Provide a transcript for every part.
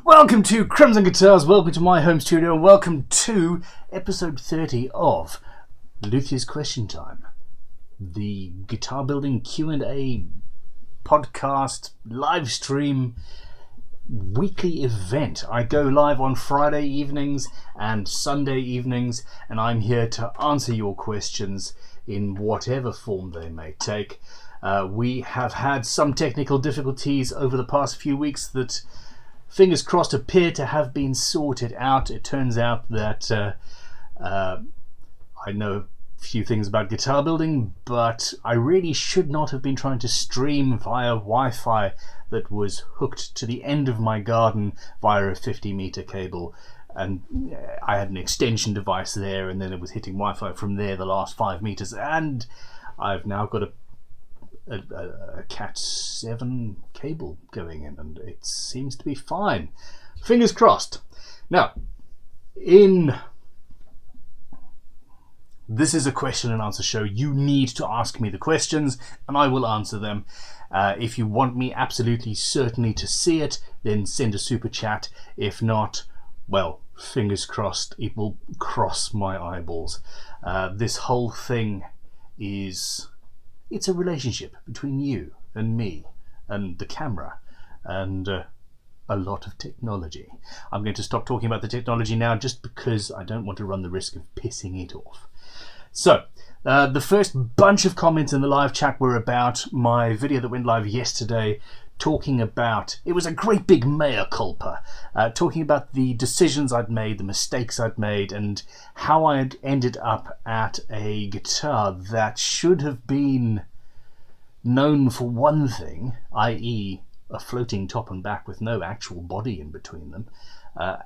Welcome to Crimson Guitars, welcome to my home studio, and welcome to episode 30 of Luthiers Question Time, the guitar building Q&A podcast live stream weekly event. I go live on Friday evenings and Sunday evenings, and I'm here to answer your questions in whatever form they may take. We have had some technical difficulties over the past few weeks that, fingers crossed, appear to have been sorted out. It turns out that I know a few things about guitar building, but I really should not have been trying to stream via Wi-Fi that was hooked to the end of my garden via a 50-meter cable. And I had an extension device there, and then it was hitting Wi-Fi from there the last 5 meters. And I've now got a Cat 7 cable going in, and it seems to be fine. Fingers crossed. Now, this is a question and answer show. You need to ask me the questions, and I will answer them. If you want me absolutely certainly to see it, then send a super chat. If not, well, fingers crossed, it will cross my eyeballs. This whole thing it's a relationship between you and me and the camera and a lot of technology. I'm going to stop talking about the technology now just because I don't want to run the risk of pissing it off. So, the first bunch of comments in the live chat were about my video that went live yesterday, talking about, it was a great big mea culpa, talking about the decisions I'd made, the mistakes I'd made, and how I had ended up at a guitar that should have been known for one thing, i.e. a floating top and back with no actual body in between them,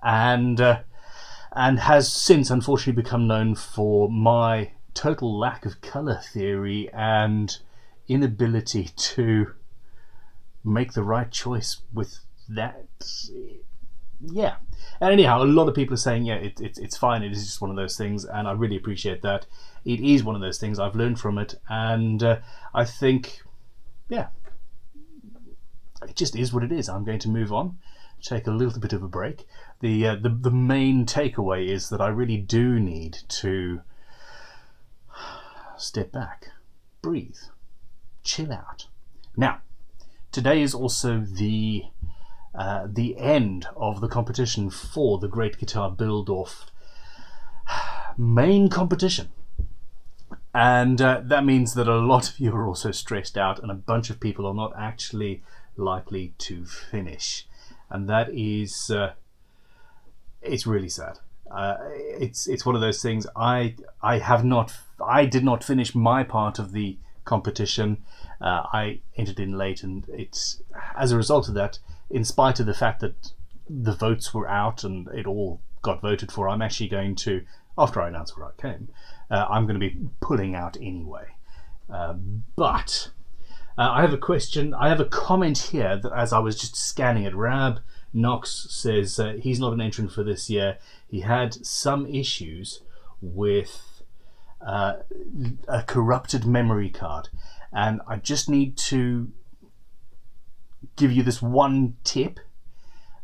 and has since unfortunately become known for my total lack of colour theory and inability to make the right choice with that. Yeah. And anyhow, a lot of people are saying, yeah, it's fine, it is just one of those things, and I really appreciate that. It is one of those things, I've learned from it, and I think, yeah, it just is what it is. I'm going to move on, take a little bit of a break. The main takeaway is that I really do need to step back, breathe, chill out. Now, today is also the end of the competition for the Great Guitar Build-Off main competition. And that means that a lot of you are also stressed out, and a bunch of people are not actually likely to finish. And that is, it's really sad. It's one of those things. I did not finish my part of the competition. I entered in late, and it's as a result of that, in spite of the fact that the votes were out and it all got voted for, I'm actually going to, after I announce where I came, I'm going to be pulling out anyway. But I have a question, I have a comment here that as I was just scanning it, Rab Knox says he's not an entrant for this year. He had some issues with a corrupted memory card. And I just need to give you this one tip.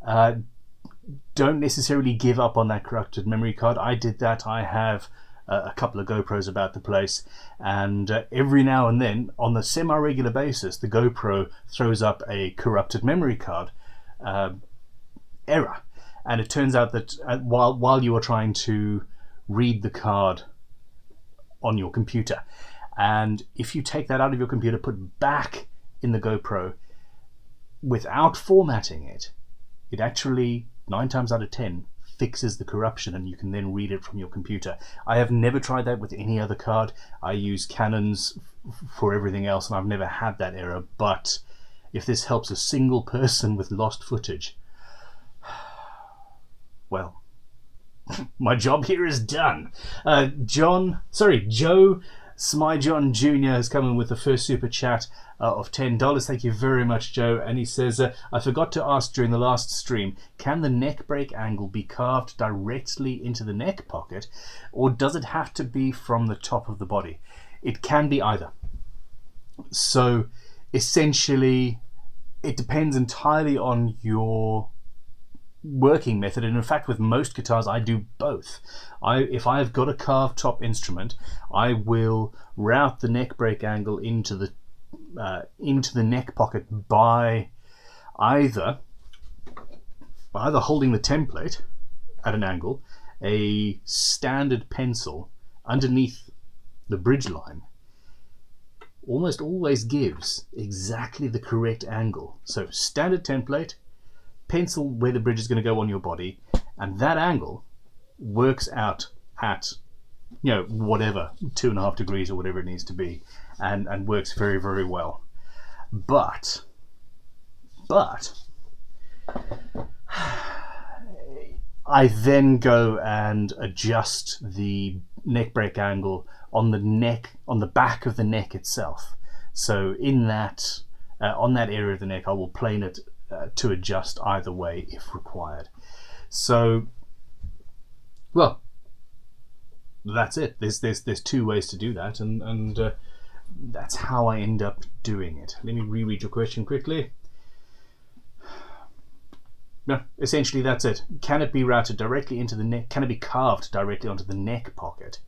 Don't necessarily give up on that corrupted memory card. I did that. I have a couple of GoPros about the place, and every now and then, on a semi-regular basis, the GoPro throws up a corrupted memory card error. And it turns out that while you are trying to read the card on your computer, and if you take that out of your computer, put back in the GoPro without formatting it, it actually 9 times out of 10 fixes the corruption, and you can then read it from your computer. I have never tried that with any other card. I use Canons for everything else, and I've never had that error. But if this helps a single person with lost footage, well, my job here is done. Joe Smyjohn Jr. has come in with the first super chat of $10. Thank you very much, Joe. And he says, I forgot to ask during the last stream, can the neck break angle be carved directly into the neck pocket, or does it have to be from the top of the body? It can be either. So essentially, it depends entirely on your working method, and in fact with most guitars I do both. If I've got a carved top instrument, I will route the neck break angle into the neck pocket by either holding the template at an angle, a standard pencil underneath the bridge line almost always gives exactly the correct angle. So standard template, pencil where the bridge is going to go on your body, and that angle works out at, you know, whatever, 2.5 degrees or whatever it needs to be, and works very, very well. But I then go and adjust the neck break angle on the back of the neck itself. So in that on that area of the neck, I will plane it to adjust either way if required. So, well, that's it. There's two ways to do that, and that's how I end up doing it. Let me reread your question quickly. No, essentially that's it. Can it be routed directly into the neck? Can it be carved directly onto the neck pocket?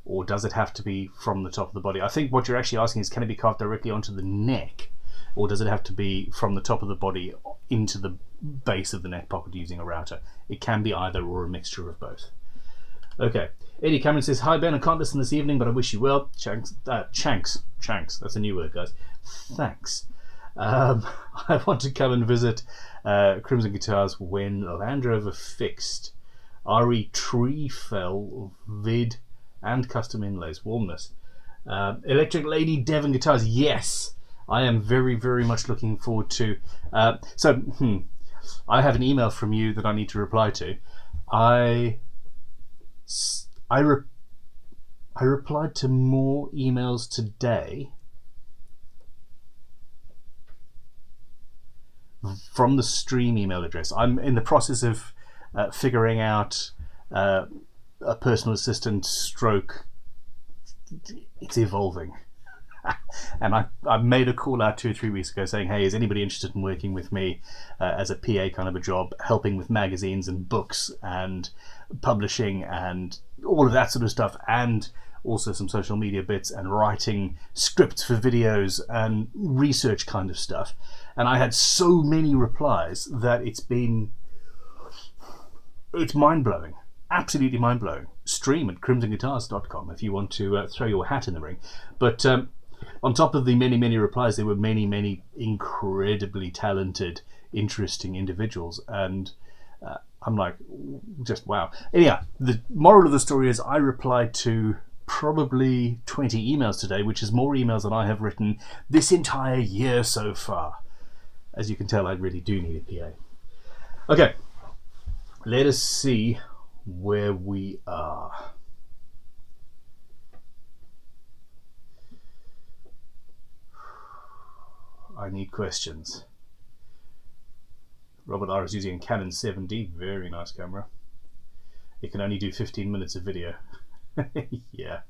Or does it have to be from the top of the body? I think what you're actually asking is, can it be carved directly onto the neck? Or does it have to be from the top of the body into the base of the neck pocket using a router? It can be either, or a mixture of both. Okay. Eddie Cameron says, hi Ben, I can't listen this evening, but I wish you well. Chanks, that's a new word, guys. Thanks. I want to come and visit Crimson Guitars when Land Rover fixed RE tree fell vid and custom inlays. Warmness. Electric Lady Devon Guitars, yes, I am very, very much looking forward to. I have an email from you that I need to reply to. I replied to more emails today from the stream email address. I'm in the process of figuring out a personal assistant stroke. It's evolving. And I made a call out 2 or 3 weeks ago saying, hey, is anybody interested in working with me as a PA kind of a job, helping with magazines and books and publishing and all of that sort of stuff, and also some social media bits and writing scripts for videos and research kind of stuff. And I had so many replies that it's mind-blowing, absolutely mind-blowing. Stream at crimsonguitars.com if you want to throw your hat in the ring. But on top of the many, many replies, there were many, many incredibly talented, interesting individuals, and I'm like, just wow. Anyhow, the moral of the story is I replied to probably 20 emails today, which is more emails than I have written this entire year so far. As you can tell, I really do need a PA. Okay, let us see where we are. I need questions. Robert R is using a Canon 7D, very nice camera. It can only do 15 minutes of video. Yeah.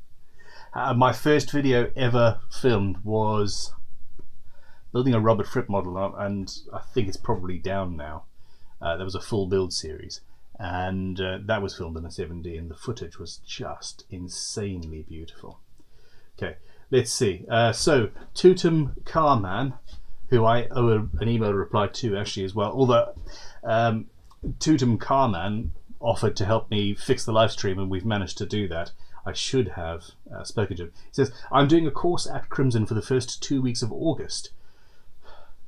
My first video ever filmed was building a Robert Fripp model, and I think it's probably down now. There was a full build series, and that was filmed in a 7D, and the footage was just insanely beautiful. Okay, let's see. So, Tutum Carman, who I owe an email reply to actually as well, although Tutum Carman offered to help me fix the live stream, and we've managed to do that. I should have spoken to him. He says, I'm doing a course at Crimson for the first 2 weeks of August.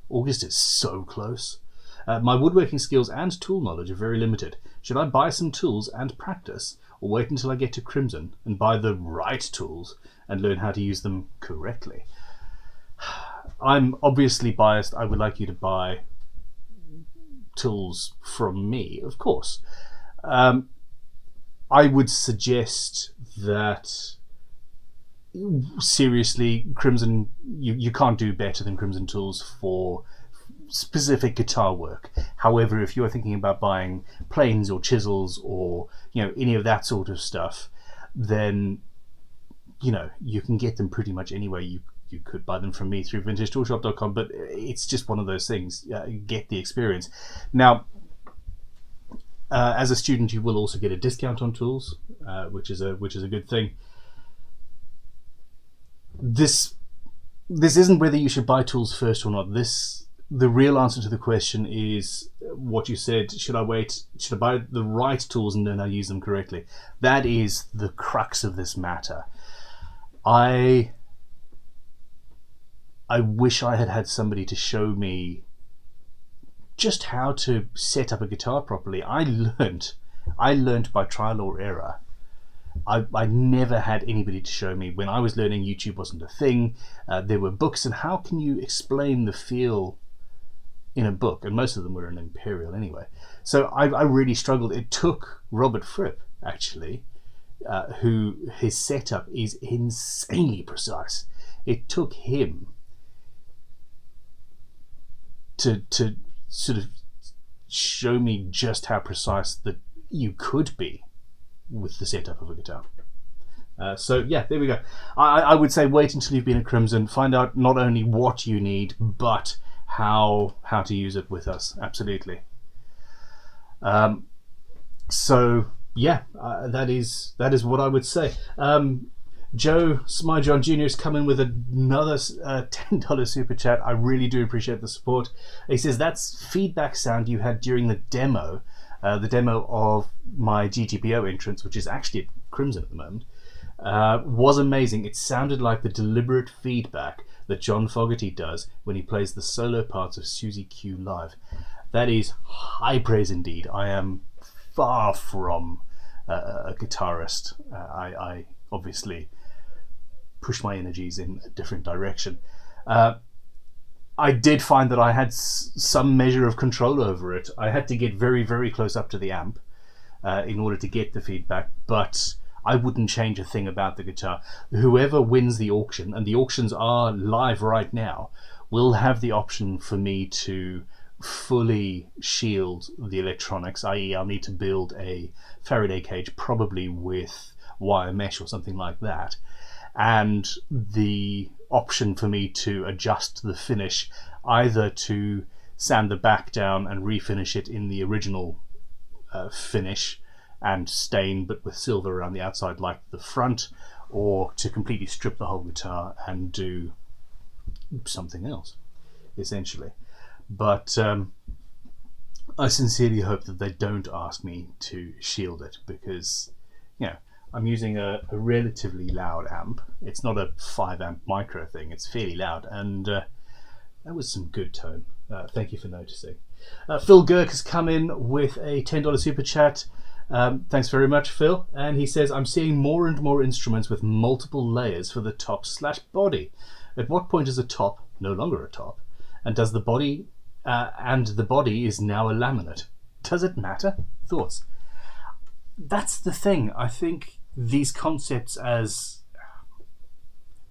August is so close. My woodworking skills and tool knowledge are very limited. Should I buy some tools and practice, or wait until I get to Crimson and buy the right tools and learn how to use them correctly? I'm obviously biased. I would like you to buy tools from me, of course. I would suggest that, seriously, Crimson, you can't do better than Crimson tools for specific guitar work. However, if you're thinking about buying planes or chisels or, you know, any of that sort of stuff, then, you know, you can get them pretty much anywhere. You could buy them from me through vintagetoolshop.com, but it's just one of those things. Get the experience. Now, as a student, you will also get a discount on tools, which is a good thing. This isn't whether you should buy tools first or not. The real answer to the question is what you said. Should I wait? Should I buy the right tools and then I use them correctly? That is the crux of this matter. I wish I had somebody to show me just how to set up a guitar properly. I learned by trial or error. I never had anybody to show me. When I was learning, YouTube wasn't a thing. There were books, and how can you explain the feel in a book? And most of them were in Imperial anyway. So I really struggled. It took Robert Fripp, actually, who his setup is insanely precise. It took him to sort of show me just how precise that you could be with the setup of a guitar. So yeah, there we go. I would say wait until you've been at Crimson, find out not only what you need, but how to use it with us. Absolutely. So yeah, that is what I would say. Joe Smyjohn Jr. is coming with another $10 super chat. I really do appreciate the support. He says, that's feedback sound you had during the demo of my GTPO entrance, which is actually at Crimson at the moment, was amazing. It sounded like the deliberate feedback that John Fogerty does when he plays the solo parts of Susie Q live. That is high praise indeed. I am far from a guitarist. I obviously push my energies in a different direction. I did find that I had some measure of control over it. I had to get very, very close up to the amp in order to get the feedback, but I wouldn't change a thing about the guitar. Whoever wins the auction, and the auctions are live right now, will have the option for me to fully shield the electronics, i.e. I'll need to build a Faraday cage, probably with wire mesh or something like that, and the option for me to adjust the finish, either to sand the back down and refinish it in the original finish and stain but with silver around the outside like the front, or to completely strip the whole guitar and do something else essentially. But I sincerely hope that they don't ask me to shield it, because I'm using a relatively loud amp. It's not a 5 amp micro thing, it's fairly loud, and that was some good tone. Thank you for noticing. Phil Girk has come in with a $10 super chat. Thanks very much, Phil. And he says, I'm seeing more and more instruments with multiple layers for the top/body. At what point is a top no longer a top? And does the body the body is now a laminate? Does it matter? Thoughts? That's the thing. I think these concepts as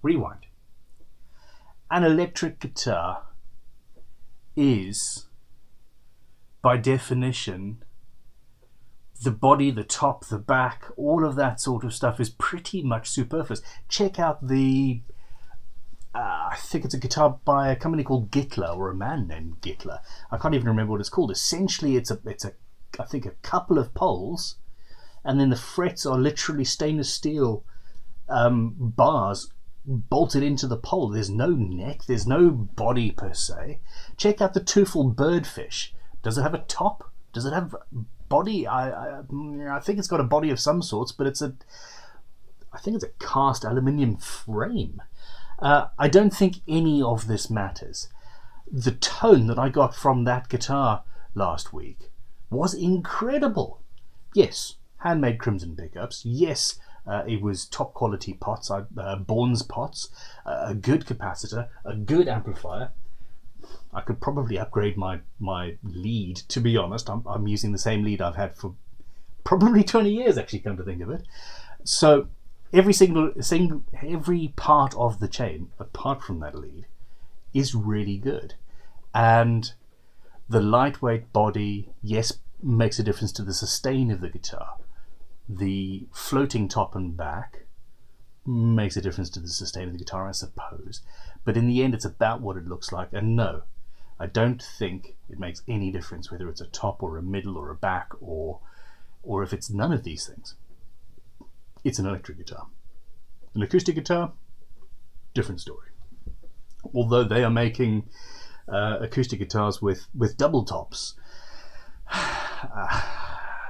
rewind. An electric guitar is, by definition, the body, the top, the back, all of that sort of stuff is pretty much superfluous. Check out the I think it's a guitar by a company called Gittler, or a man named Gittler. I can't even remember what it's called. Essentially, it's I think a couple of poles, and then the frets are literally stainless steel bars bolted into the pole. There's no neck, there's no body per se. Check out the Teufel Birdfish. Does it have a top? Does it have body? I think it's got a body of some sorts, but I think it's a cast aluminium frame. I don't think any of this matters. The tone that I got from that guitar last week was incredible. Yes, handmade Crimson pickups. Yes, it was top quality pots, Bourne's pots, a good capacitor, a good amplifier. I could probably upgrade my lead, to be honest. I'm using the same lead I've had for probably 20 years, actually, come to think of it. So every part of the chain, apart from that lead, is really good. And the lightweight body, yes, makes a difference to the sustain of the guitar. The floating top and back makes a difference to the sustain of the guitar, I suppose. But in the end, it's about what it looks like. And no, I don't think it makes any difference whether it's a top or a middle or a back or if it's none of these things. It's an electric guitar. An acoustic guitar, different story. Although they are making acoustic guitars with double tops.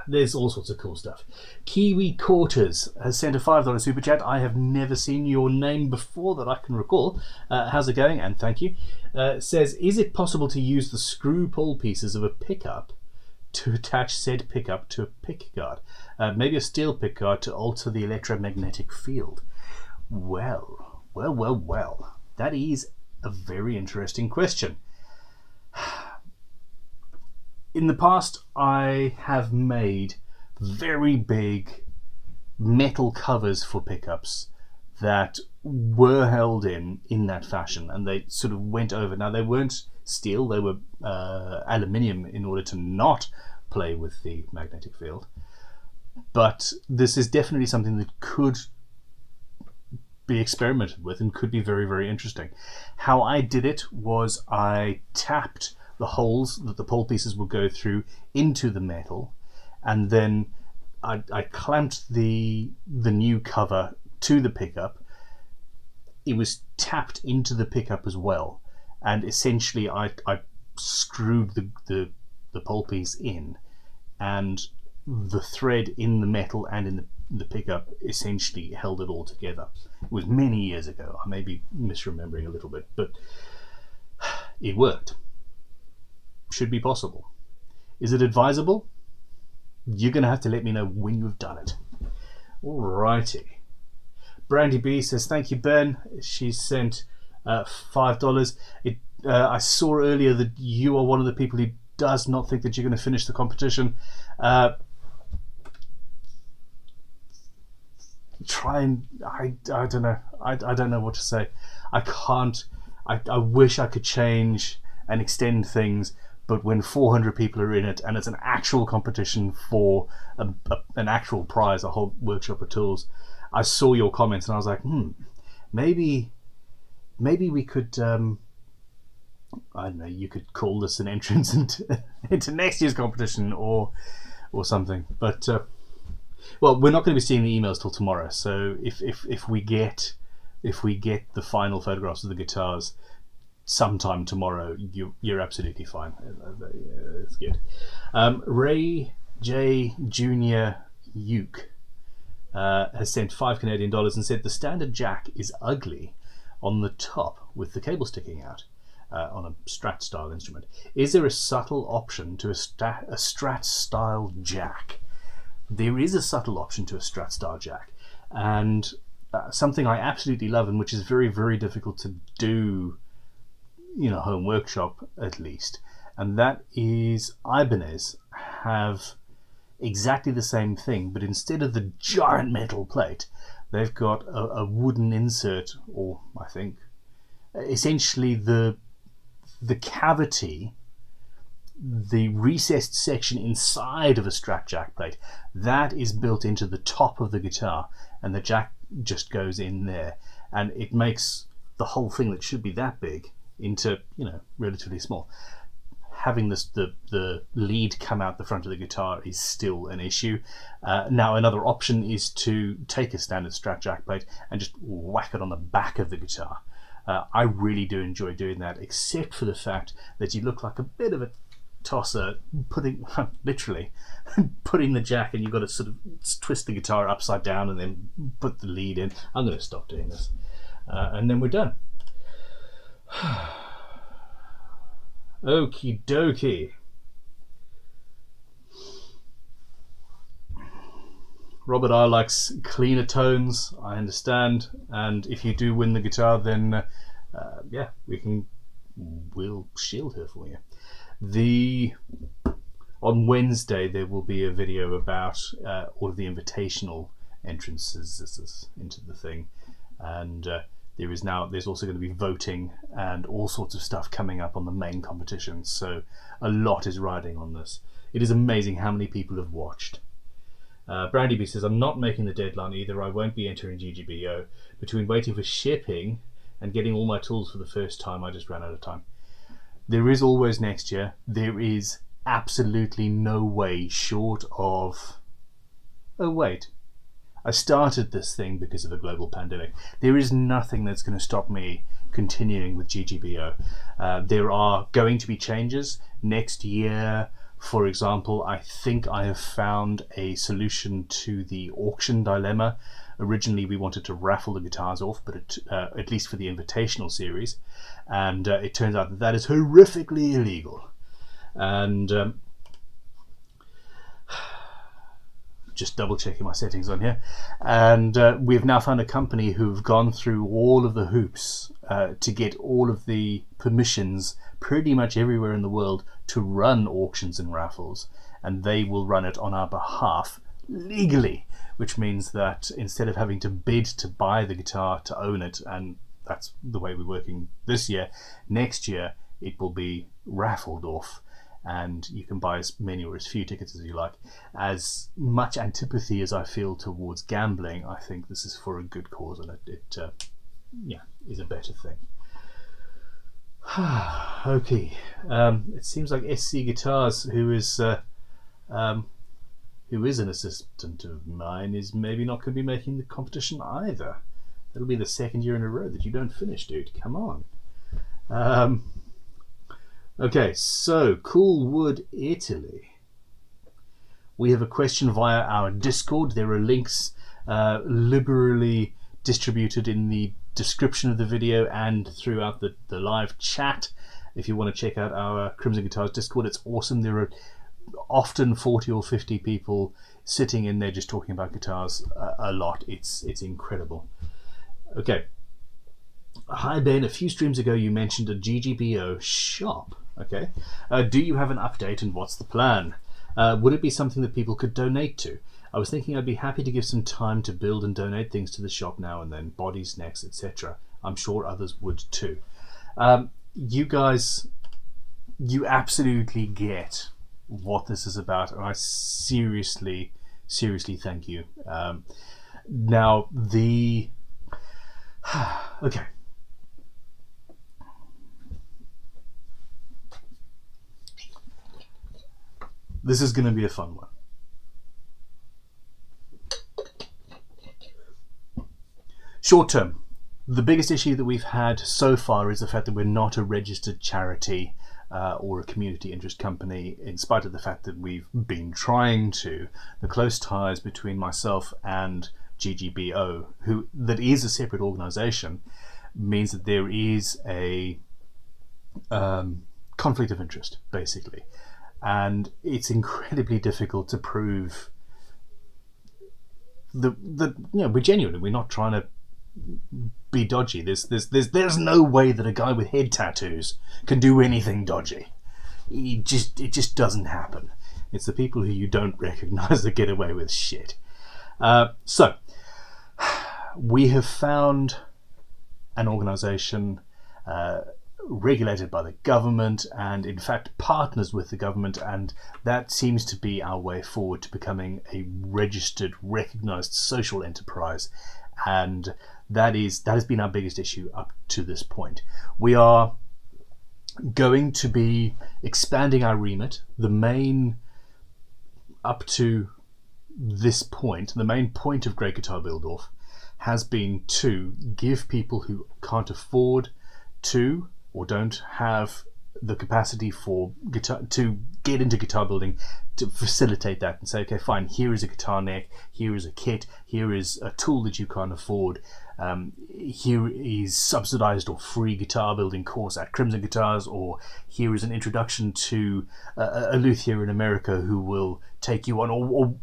There's all sorts of cool stuff. Kiwi Quarters has sent a $5 super chat. I have never seen your name before that I can recall. How's it going? And thank you. Says, is it possible to use the screw pole pieces of a pickup to attach said pickup to a pick guard? Maybe a steel pick guard to alter the electromagnetic field. Well. That is a very interesting question. In the past, I have made very big metal covers for pickups that were held in that fashion, and they sort of went over. Now, they weren't steel, they were aluminium in order to not play with the magnetic field. But this is definitely something that could be experimented with and could be very, very interesting. How I did it was I tapped the holes that the pole pieces would go through into the metal, and then I clamped the new cover to the pickup. It was tapped into the pickup as well, and essentially I screwed the pole piece in, and the thread in the metal and in the pickup essentially held it all together. It was many years ago. I may be misremembering a little bit, but it worked. Should be possible. Is it advisable? You're going to have to let me know when you've done it. Alrighty. Brandy B says, thank you, Ben. She sent $5. I saw earlier that you are one of the people who does not think that you're going to finish the competition. Try and I don't know. I don't know what to say. I can't. I wish I could change and extend things, but when 400 people are in it and it's an actual competition for an actual prize, a whole workshop of tools, I saw your comments and I was like, maybe we could, I don't know, you could call this an entrance into next year's competition or something. But well, we're not going to be seeing the emails till tomorrow. So if we get the final photographs of the guitars sometime tomorrow, you're absolutely fine. It's good. Ray J Jr. Uke has sent $5 Canadian and said the standard jack is ugly on the top with the cable sticking out on a Strat style instrument. Is there a subtle option to a Strat style jack? There is a subtle option to a Strat style jack, and something I absolutely love, and which is very, very difficult to do in a home workshop at least, and that is Ibanez have exactly the same thing, but instead of the giant metal plate, they've got a wooden insert, or I think essentially the cavity, the recessed section inside of a Strat jack plate, that is built into the top of the guitar, and the jack just goes in there, and it makes the whole thing that should be that big into, relatively small. Having the lead come out the front of the guitar is still an issue. Now, another option is to take a standard Strat jack plate and just whack it on the back of the guitar. I really do enjoy doing that, except for the fact that you look like a bit of a tosser literally putting the jack, and you've got to sort of twist the guitar upside down and then put the lead in. I'm going to stop doing this, and then we're done. Okie dokie. Robert I likes cleaner tones, I understand, and if you do win the guitar, then yeah, we'll shield her for you. On Wednesday there will be a video about all of the invitational entrances into the thing, and there's also going to be voting and all sorts of stuff coming up on the main competition, so a lot is riding on this. It is amazing how many people have watched. Brandy B says, I'm not making the deadline either. I won't be entering GGBO. Between waiting for shipping and getting all my tools for the first time, I just ran out of time. There is always next year. There is absolutely no way short of... Oh wait, I started this thing because of a global pandemic. There is nothing that's going to stop me continuing with GGBO. There are going to be changes next year. For example, I think I have found a solution to the auction dilemma. Originally we wanted to raffle the guitars off, but at least for the invitational series, and it turns out that is horrifically illegal. And just double checking my settings on here, and we've now found a company who've gone through all of the hoops to get all of the permissions pretty much everywhere in the world to run auctions and raffles, and they will run it on our behalf legally, which means that instead of having to bid to buy the guitar to own it, and that's the way we're working this year, next year it will be raffled off, and you can buy as many or as few tickets as you like. As much antipathy as I feel towards gambling, I think this is for a good cause, and it is a better thing. Okay, it seems like SC Guitars, who is an assistant of mine, is maybe not going to be making the competition either. That'll be the second year in a row that you don't finish, dude. Come on. Okay, so Coolwood, Italy. We have a question via our Discord. There are links liberally distributed in the description of the video and throughout the live chat. If you want to check out our Crimson Guitars Discord, it's awesome. There are often 40 or 50 people sitting in there just talking about guitars a lot. It's incredible. Okay. Hi Ben, a few streams ago you mentioned a GGBO shop. Okay. Do you have an update and what's the plan? Would it be something that people could donate to? I was thinking I'd be happy to give some time to build and donate things to the shop now and then, bodies, necks, etc. I'm sure others would too. You guys, you absolutely get what this is about, and I seriously thank you. Now the okay, this is going to be a fun one. Short term, the biggest issue that we've had so far is the fact that we're not a registered charity or a community interest company, in spite of the fact that we've been trying to. The close ties between myself and GGBO, that is a separate organisation, means that there is a conflict of interest, basically, and it's incredibly difficult to prove that we're not trying to be dodgy. There's no way that a guy with head tattoos can do anything dodgy. It just doesn't happen. It's the people who you don't recognize that get away with shit. So we have found an organization regulated by the government, and in fact partners with the government, and that seems to be our way forward to becoming a registered, recognized social enterprise. And that has been our biggest issue up to this point. We are going to be expanding our remit. Up to this point, the main point of Great Guitar Build-Off has been to give people who can't afford to or don't have the capacity for guitar to get into guitar building, to facilitate that and say, okay, fine, here is a guitar neck, here is a kit, here is a tool that you can't afford, here is subsidized or free guitar building course at Crimson Guitars, or here is an introduction to a luthier in America who will take you on, or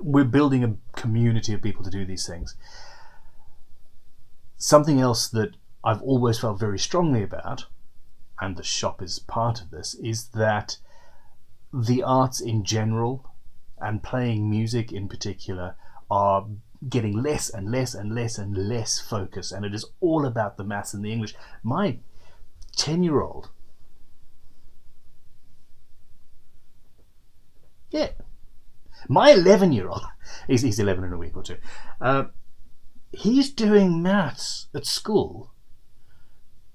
we're building a community of people to do these things. Something else that I've always felt very strongly about, and the shop is part of this, is that the arts in general, and playing music in particular, are getting less and less and less and less focus, and it is all about the maths and the English. My 10-year-old, my 11-year-old, he's 11 in a week or two, he's doing maths at school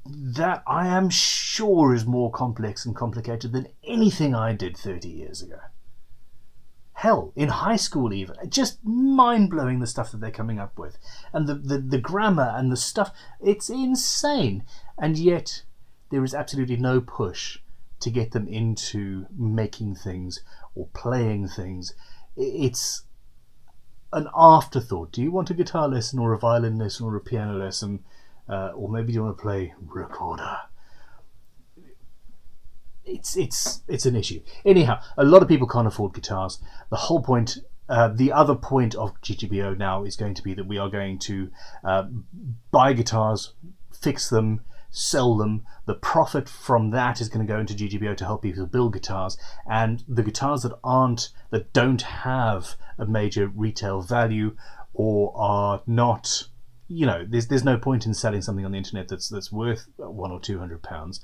that I am sure is more complex and complicated than anything I did 30 years ago. Hell, in high school even. Just mind-blowing the stuff that they're coming up with. And the grammar and the stuff, it's insane. And yet there is absolutely no push to get them into making things or playing things. It's an afterthought. Do you want a guitar lesson or a violin lesson or a piano lesson? Or maybe you want to play recorder? It's an issue. Anyhow, a lot of people can't afford guitars. The whole point, the other point of GGBO now is going to be that we are going to buy guitars, fix them, sell them. The profit from that is going to go into GGBO to help people build guitars, and the guitars that don't have a major retail value or are not, there's no point in selling something on the internet that's worth £100 or £200.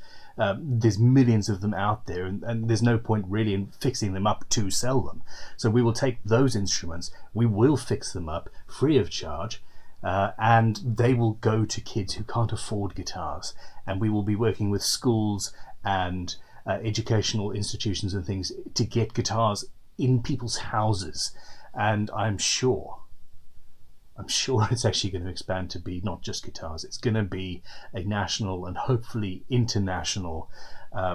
There's millions of them out there, and there's no point really in fixing them up to sell them. So we will take those instruments, we will fix them up free of charge, and they will go to kids who can't afford guitars, and we will be working with schools and educational institutions and things to get guitars in people's houses. And I'm sure it's actually going to expand to be not just guitars. It's going to be a national and hopefully international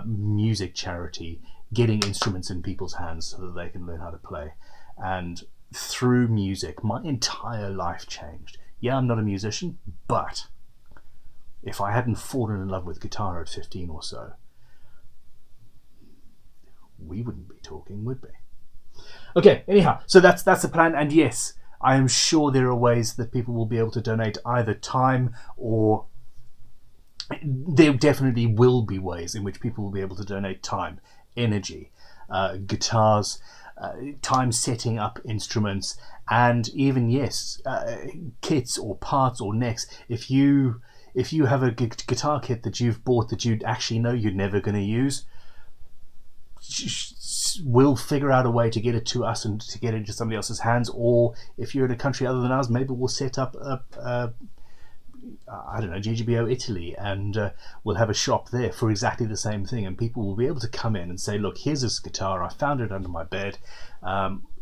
music charity, getting instruments in people's hands so that they can learn how to play. And through music, my entire life changed. Yeah, I'm not a musician, but if I hadn't fallen in love with guitar at 15 or so, we wouldn't be talking, would we? Okay, anyhow, so that's the plan. And yes, I am sure there are ways that people will be able to donate either time, or there definitely will be ways in which people will be able to donate time, energy, guitars, time setting up instruments, and even, yes, kits or parts or necks. If you have a guitar kit that you've bought that you actually know you're never going to use, we'll figure out a way to get it to us and to get it into somebody else's hands. Or if you're in a country other than ours, maybe we'll set up I don't know, GGBO Italy, and we'll have a shop there for exactly the same thing, and people will be able to come in and say, look, here's this guitar, I found it under my bed,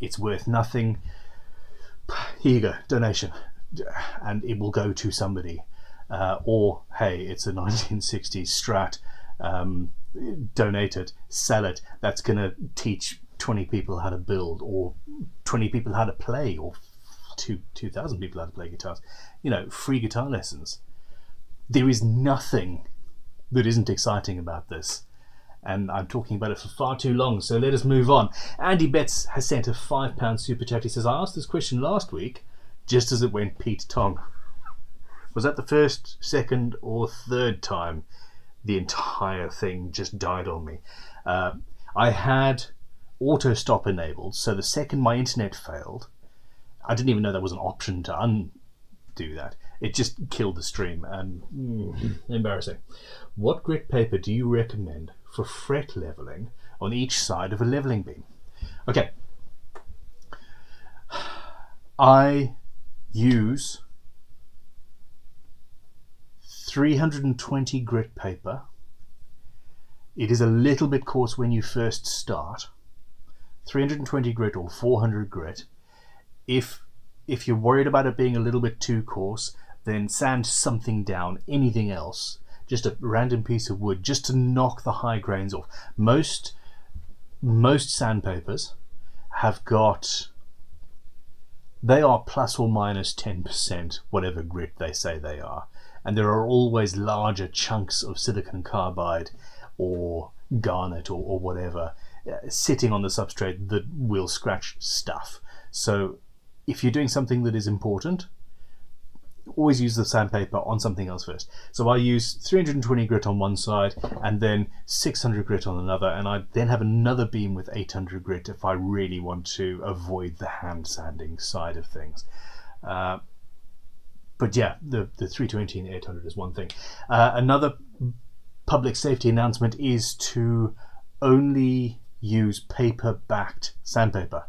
it's worth nothing, here you go, donation, and it will go to somebody. Or hey, it's a 1960s Strat, donate it, sell it. That's going to teach 20 people how to build, or 20 people how to play, or 2,000 people how to play guitars. Free guitar lessons. There is nothing that isn't exciting about this, and I'm talking about it for far too long, so let us move on. Andy Betts has sent a £5 super chat. He says, I asked this question last week just as it went Pete Tong. Was that the first, second or third time the entire thing just died on me? I had auto stop enabled, so the second my internet failed, I didn't even know there was an option to undo that. It just killed the stream, and embarrassing. What grit paper do you recommend for fret leveling on each side of a leveling beam? Okay, I use 320 grit paper. It is a little bit coarse when you first start. 320 grit or 400 grit. If you're worried about it being a little bit too coarse, then sand something down. Anything else, just a random piece of wood, just to knock the high grains off. Most sandpapers have got, they are plus or minus 10%, whatever grit they say they are. And there are always larger chunks of silicon carbide or garnet or whatever sitting on the substrate that will scratch stuff. So if you're doing something that is important, always use the sandpaper on something else first. So I use 320 grit on one side and then 600 grit on another, and I then have another beam with 800 grit if I really want to avoid the hand sanding side of things. But yeah, the 320 and 800 is one thing. Another public safety announcement is to only use paper-backed sandpaper.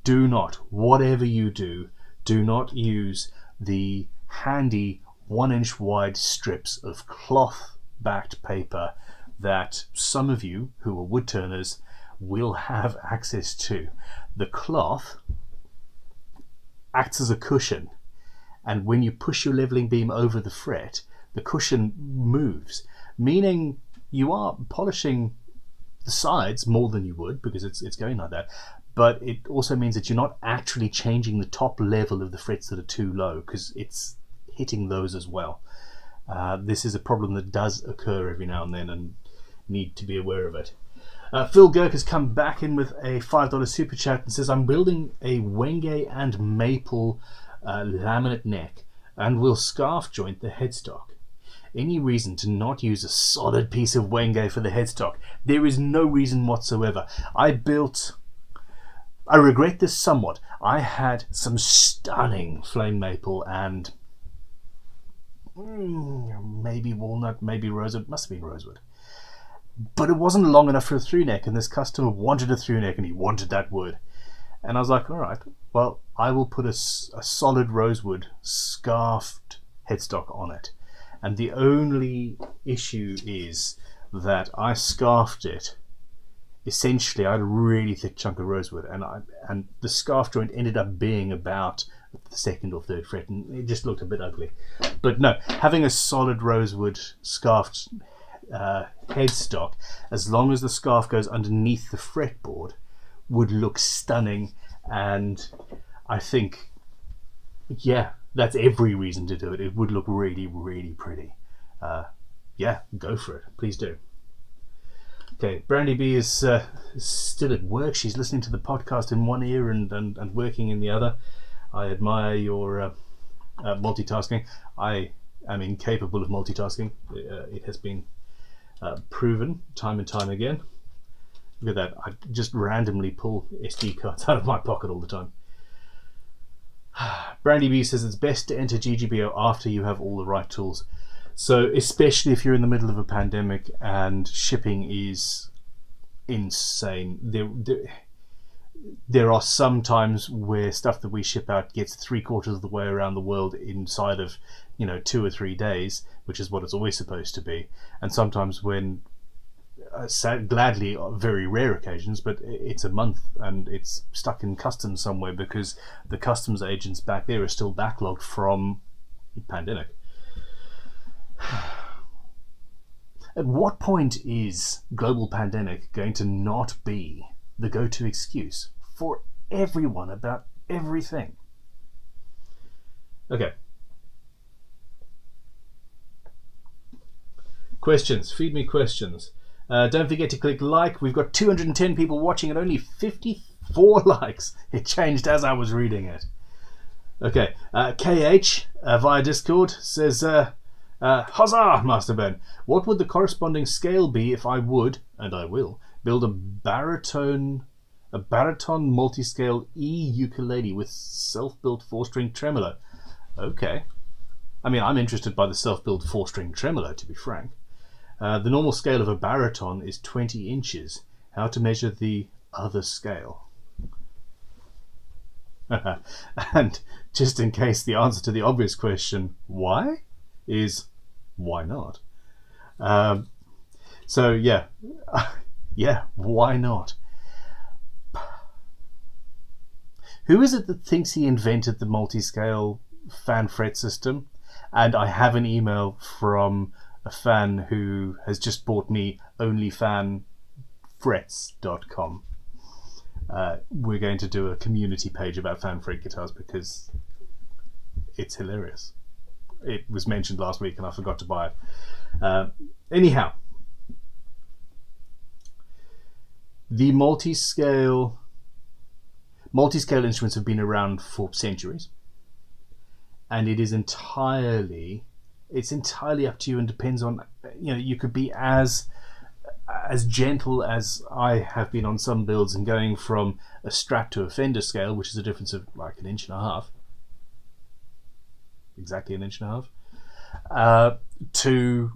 Do not, whatever you do not use the handy 1-inch wide strips of cloth backed paper that some of you who are wood turners will have access to. The cloth acts as a cushion, and when you push your leveling beam over the fret, the cushion moves, meaning you are polishing the sides more than you would because it's going like that, but it also means that you're not actually changing the top level of the frets that are too low, because it's hitting those as well. This is a problem that does occur every now and then, and need to be aware of it. Phil Girk has come back in with a $5 super chat and says, I'm building a Wenge and maple laminate neck and will scarf joint the headstock. Any reason to not use a solid piece of Wenge for the headstock? There is no reason whatsoever. I regret this somewhat. I had some stunning flame maple and maybe walnut, maybe rosewood. Must have been rosewood. But it wasn't long enough for a through neck, and this customer wanted a through neck and he wanted that wood. And I was like, all right, well, I will put a solid rosewood scarfed headstock on it. And the only issue is that I scarfed it. Essentially, I had a really thick chunk of rosewood, and the scarf joint ended up being about the second or third fret, and it just looked a bit ugly. But no, having a solid rosewood scarfed headstock, as long as the scarf goes underneath the fretboard, would look stunning. And I think, yeah, that's every reason to do it. It would look really, really pretty. Yeah, go for it. Please do. Okay, Brandy B is still at work. She's listening to the podcast in one ear and working in the other. I admire your multitasking. I am incapable of multitasking. It has been proven time and time again. Look at that. I just randomly pull SD cards out of my pocket all the time. Brandy B says it's best to enter GGBO after you have all the right tools. So especially if you're in the middle of a pandemic and shipping is insane. There are some times where stuff that we ship out gets 3/4 of the way around the world inside of 2 or 3 days, which is what it's always supposed to be. And sometimes when gladly, very rare occasions, but it's a month and it's stuck in customs somewhere because the customs agents back there are still backlogged from the pandemic. At what point is global pandemic going to not be the go-to excuse for everyone about everything? Okay. Questions. Feed me questions. Don't forget to click like. We've got 210 people watching and only 54 likes. It changed as I was reading it. Okay. KH via Discord says, Huzzah, Master Ben. What would the corresponding scale be if I would, and I will, build a baritone multi-scale E ukulele with self-built 4-string tremolo? Okay. I'm interested by the self-built 4-string tremolo, to be frank. The normal scale of a baritone is 20 inches. How to measure the other scale? And just in case the answer to the obvious question, why, is why not? So yeah, yeah, why not? Who is it that thinks he invented the multi-scale fan fret system? And I have an email from a fan who has just bought me onlyfanfrets.com. We're going to do a community page about fan fret guitars because it's hilarious. It was mentioned last week and I forgot to buy it. Anyhow, the multi-scale instruments have been around for centuries, and it is entirely up to you and depends on, you could be as gentle as I have been on some builds and going from a Strat to a Fender scale, which is a difference of like 1.5 inches, exactly 1.5 inches, to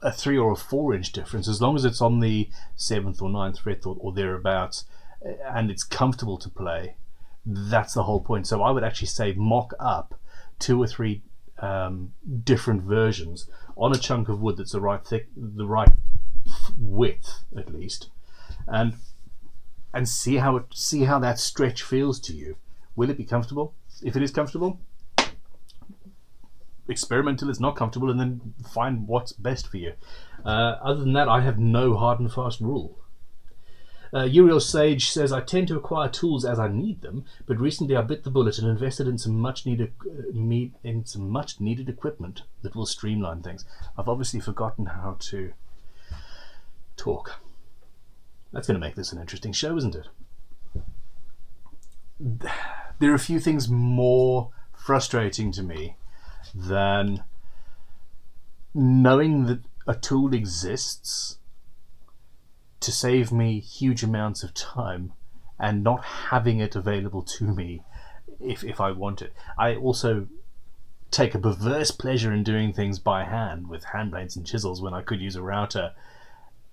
a 3 or a 4-inch difference, as long as it's on the 7th or 9th fret or thereabouts and it's comfortable to play. That's the whole point. So I would actually say mock up 2 or 3 different versions on a chunk of wood that's the right width at least, and see how that stretch feels to you. Will it be comfortable? If it is comfortable, experiment till it's not comfortable, and then find what's best for you. Other than that, I have no hard and fast rule. Uriel Sage says, I tend to acquire tools as I need them, but recently I bit the bullet and invested in some much needed equipment that will streamline things. I've obviously forgotten how to talk. That's going to make this an interesting show, isn't it? There are a few things more frustrating to me than knowing that a tool exists to save me huge amounts of time and not having it available to me if I want it. I also take a perverse pleasure in doing things by hand with hand blades and chisels when I could use a router,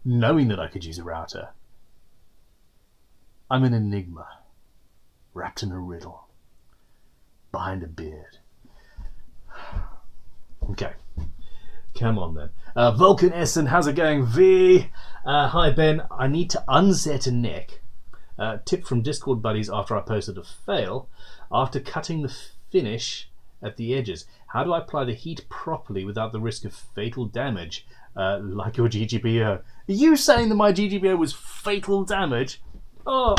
knowing that I could use a router. I'm an enigma, wrapped in a riddle, behind a beard. Okay, come on then. Vulcan Essen, how's it going? V, hi Ben, I need to unset a neck. Tip from Discord buddies after I posted a fail. After cutting the finish at the edges, how do I apply the heat properly without the risk of fatal damage? Like your GGBO. Are you saying that my GGBO was fatal damage? Oh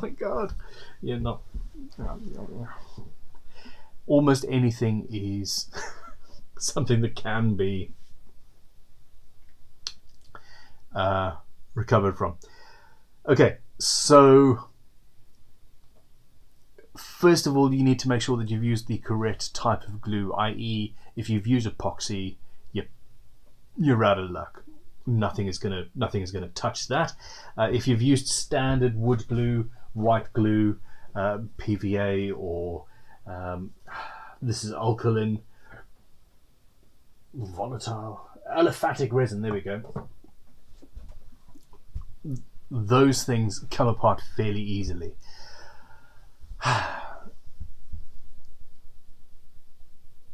my god. You're not. Almost anything is something that can be recovered from. Okay, so first of all, you need to make sure that you've used the correct type of glue, i.e. if you've used epoxy, you're out of luck. Nothing is gonna touch that. If you've used standard wood glue, white glue, PVA, or this is alkaline, volatile, aliphatic resin, there we go. Those things come apart fairly easily.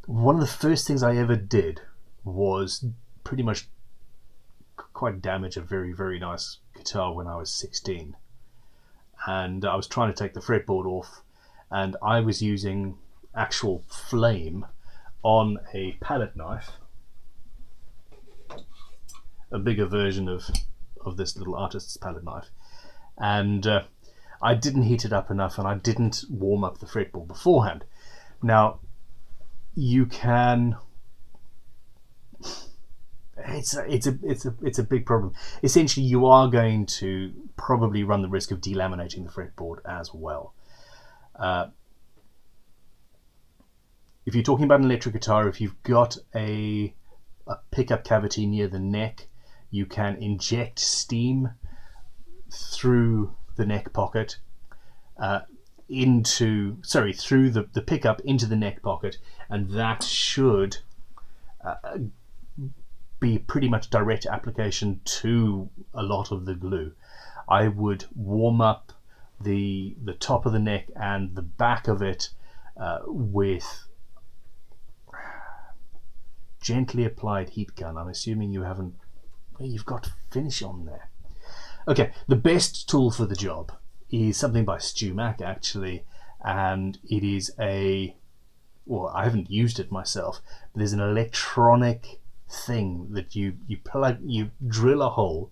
One of the first things I ever did was pretty much quite damage a very, very nice guitar when I was 16. And I was trying to take the fretboard off, and I was using actual flame on a palette knife, a bigger version of this little artist's palette knife, and I didn't heat it up enough, and I didn't warm up the fretboard beforehand. Now you can. It's a big problem. Essentially, you are going to probably run the risk of delaminating the fretboard as well. If you're talking about an electric guitar, if you've got a pickup cavity near the neck, you can inject steam through the neck pocket through the pickup into the neck pocket, and that should be pretty much direct application to a lot of the glue. I would warm up the top of the neck and the back of it with gently applied heat gun. I'm assuming you've got finish on there. Okay, the best tool for the job is something by Stu Mac actually, and it is I haven't used it myself, but there's an electronic thing that you drill a hole.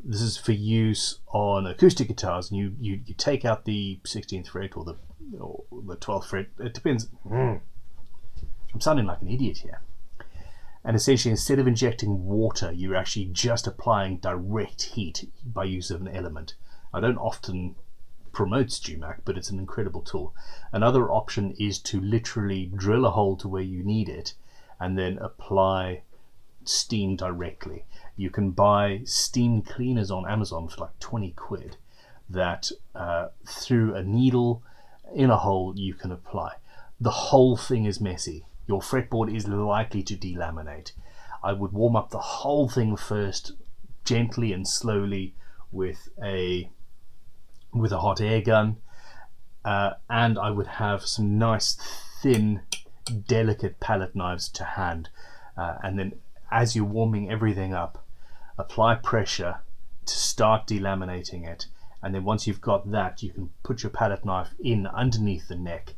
This is for use on acoustic guitars, and you take out the 16th fret or the 12th fret. It depends. I'm sounding like an idiot here. And essentially, instead of injecting water, you're actually just applying direct heat by use of an element. I don't often promote StuMac, but it's an incredible tool. Another option is to literally drill a hole to where you need it and then apply steam directly. You can buy steam cleaners on Amazon for like 20 quid that through a needle in a hole you can apply. The whole thing is messy. Your fretboard is likely to delaminate. I would warm up the whole thing first, gently and slowly, with a hot air gun, and I would have some nice thin delicate palette knives to hand, and then as you're warming everything up, apply pressure to start delaminating it, and then once you've got that, you can put your palette knife in underneath the neck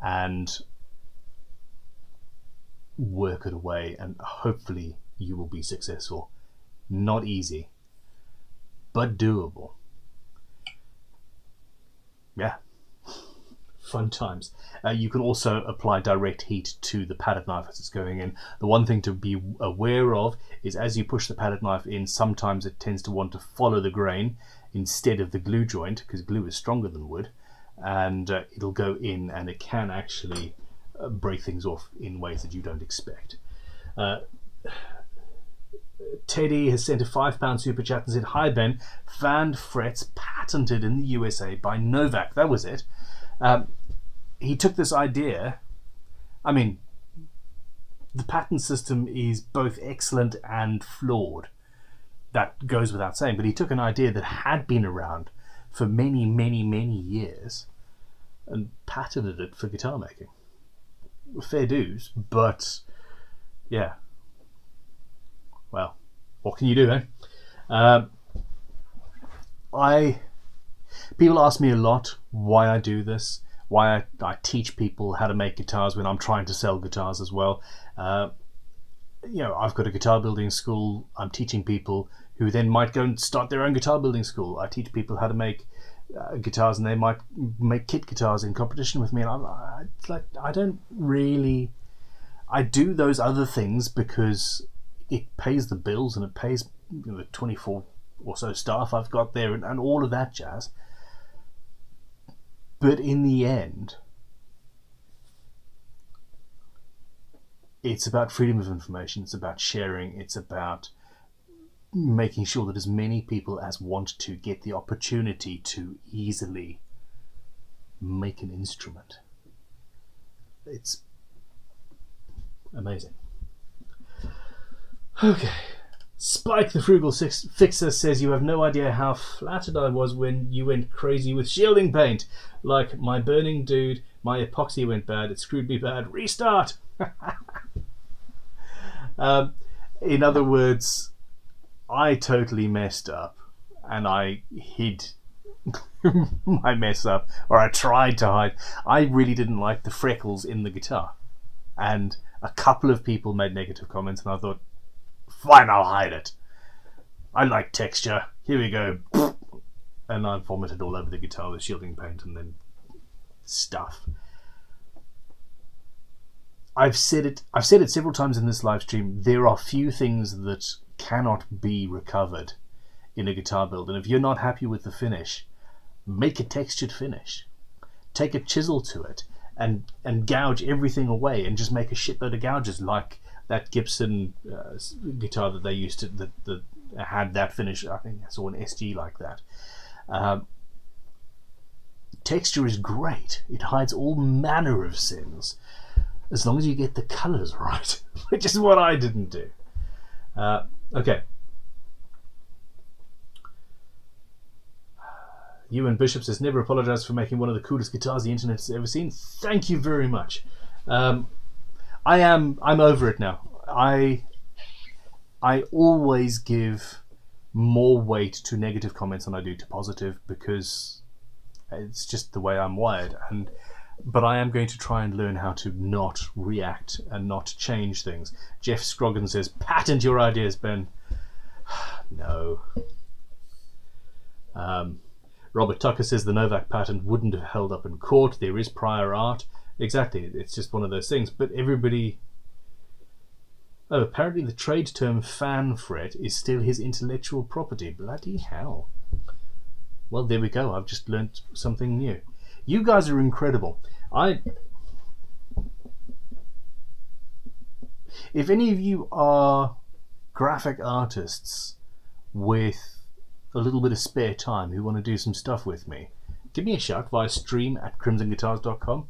and work it away, and hopefully you will be successful. Not easy, but doable. Yeah, fun times. You can also apply direct heat to the palette knife as it's going in. The one thing to be aware of is as you push the palette knife in, sometimes it tends to want to follow the grain instead of the glue joint, because glue is stronger than wood, and it'll go in and it can actually break things off in ways that you don't expect. Teddy has sent a £5 super chat and said, "Hi Ben, fan frets patented in the USA by Novak." That was it. He took this idea. I mean, the patent system is both excellent and flawed. That goes without saying. But he took an idea that had been around for many, many, many years and patented it for guitar making. Fair dues, but yeah. Well, what can you do, eh? People ask me a lot why I do this, why I teach people how to make guitars when I'm trying to sell guitars as well. I've got a guitar building school. I'm teaching people who then might go and start their own guitar building school. I teach people how to make guitars, and they might make kit guitars in competition with me. And I don't really. I do those other things because it pays the bills and it pays the 24 or so staff I've got there and all of that jazz. But in the end, it's about freedom of information, it's about sharing, it's about making sure that as many people as want to get the opportunity to easily make an instrument. It's amazing. Okay. Spike the Frugal Fixer says, "You have no idea how flattered I was when you went crazy with shielding paint. Like, my burning dude, my epoxy went bad, it screwed me bad, restart." In other words, I totally messed up and I hid my mess up, or I tried to hide. I really didn't like the freckles in the guitar, and a couple of people made negative comments, and I thought, fine, I'll hide it. I like texture. Here we go. And I vomited all over the guitar with shielding paint and then stuff. I've said it several times in this live stream. There are few things that cannot be recovered in a guitar build, and if you're not happy with the finish, make a textured finish. Take a chisel to it and gouge everything away and just make a shitload of gouges, like that Gibson guitar that they used to that had that finish. I think I saw an SG like that. Texture is great. It hides all manner of sins, as long as you get the colours right, which is what I didn't do. Okay. Ewan Bishop says, "Never apologise for making one of the coolest guitars the internet has ever seen." Thank you very much. I'm over it now. I always give more weight to negative comments than I do to positive, because it's just the way I'm wired. But I am going to try and learn how to not react and not change things. Jeff Scroggin says, "Patent your ideas, Ben." No. Robert Tucker says, "The Novak patent wouldn't have held up in court. There is prior art." Exactly. It's just one of those things. But everybody... Oh, apparently the trade term fan fret is still his intellectual property. Bloody hell. Well, there we go. I've just learnt something new. You guys are incredible. If any of you are graphic artists with a little bit of spare time who want to do some stuff with me, give me a shout via stream@crimsonguitars.com.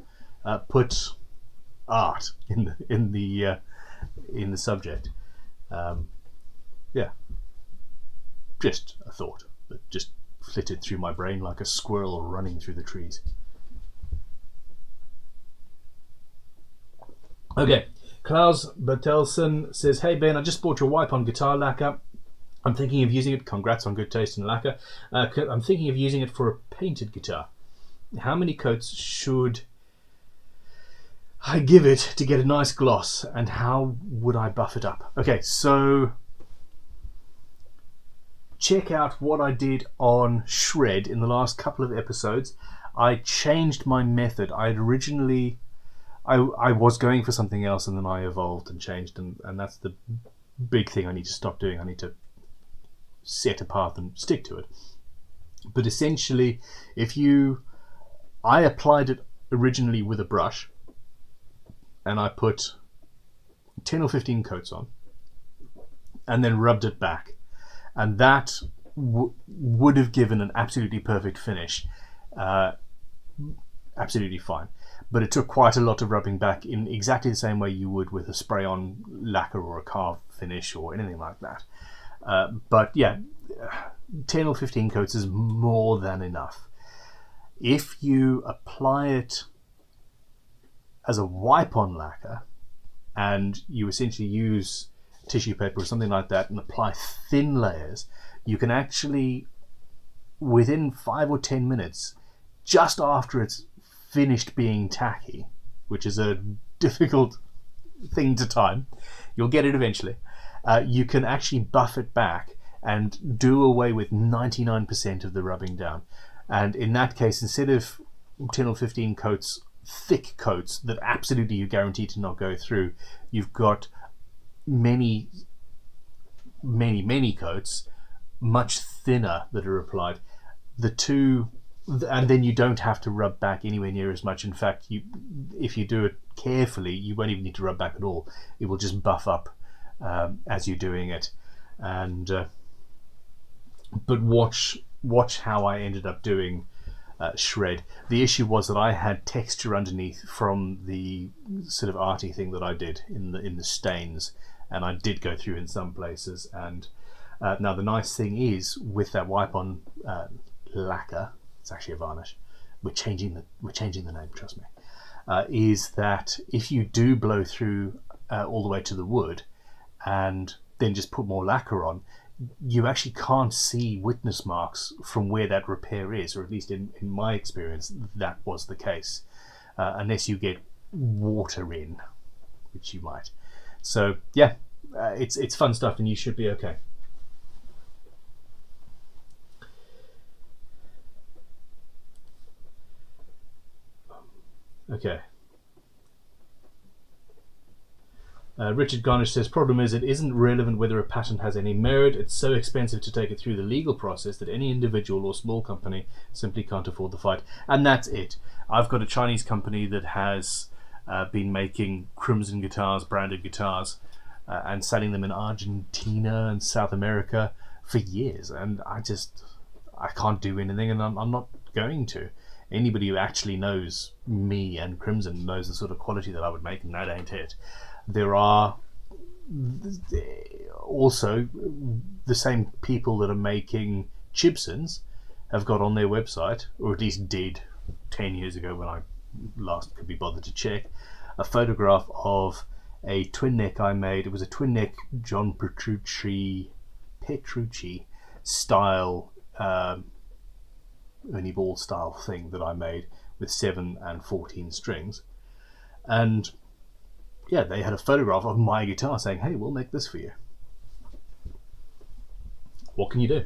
Put art in the subject. Yeah, just a thought that just flitted through my brain like a squirrel running through the trees. Okay, Klaus Bertelsen says, "Hey Ben, I just bought your wipe-on guitar lacquer. I'm thinking of using it. Congrats on good taste in lacquer. I'm thinking of using it for a painted guitar. How many coats should I give it to get a nice gloss, and how would I buff it up?" Okay, so check out what I did on Shred in the last couple of episodes. I changed my method. I was going for something else, and then I evolved and changed, and that's the big thing I need to stop doing. I need to set a path and stick to it. But essentially, I applied it originally with a brush, and I put 10 or 15 coats on, and then rubbed it back, and that would have given an absolutely perfect finish, absolutely fine. But it took quite a lot of rubbing back in exactly the same way you would with a spray-on lacquer or a carve finish or anything like that. But yeah, 10 or 15 coats is more than enough. If you apply it as a wipe-on lacquer, and you essentially use tissue paper or something like that and apply thin layers, you can actually, within 5 or 10 minutes, just after it's finished being tacky, which is a difficult thing to time, you'll get it eventually, you can actually buff it back and do away with 99% of the rubbing down. And in that case, instead of 10 or 15 coats, thick coats that absolutely you guarantee to not go through, you've got many coats, much thinner, that are applied. And then you don't have to rub back anywhere near as much. In fact, if you do it carefully, you won't even need to rub back at all. It will just buff up as you're doing it. And but watch how I ended up doing Shred. The issue was that I had texture underneath from the sort of arty thing that I did in the stains, and I did go through in some places. And now the nice thing is, with that wipe-on lacquer, it's actually a varnish. We're changing the name. Trust me. Is that if you do blow through all the way to the wood, and then just put more lacquer on, you actually can't see witness marks from where that repair is, or at least in my experience, that was the case, unless you get water in, which you might. So yeah, it's fun stuff, and you should be okay. Okay. Richard Garnish says, problem is it isn't relevant whether a patent has any merit. It's so expensive to take it through the legal process that any individual or small company simply can't afford the fight. And that's it. I've got a Chinese company that has been making Crimson guitars, branded guitars, and selling them in Argentina and South America for years. And I can't do anything, and I'm not going to. Anybody who actually knows me and Crimson knows the sort of quality that I would make, and that ain't it. There are also the same people that are making Gibsons have got on their website, or at least did 10 years ago when I last could be bothered to check, a photograph of a twin neck I made. It was a twin neck John Petrucci style Ernie Ball style thing that I made with 7 and 14 strings. And yeah, they had a photograph of my guitar saying, hey, we'll make this for you. What can you do?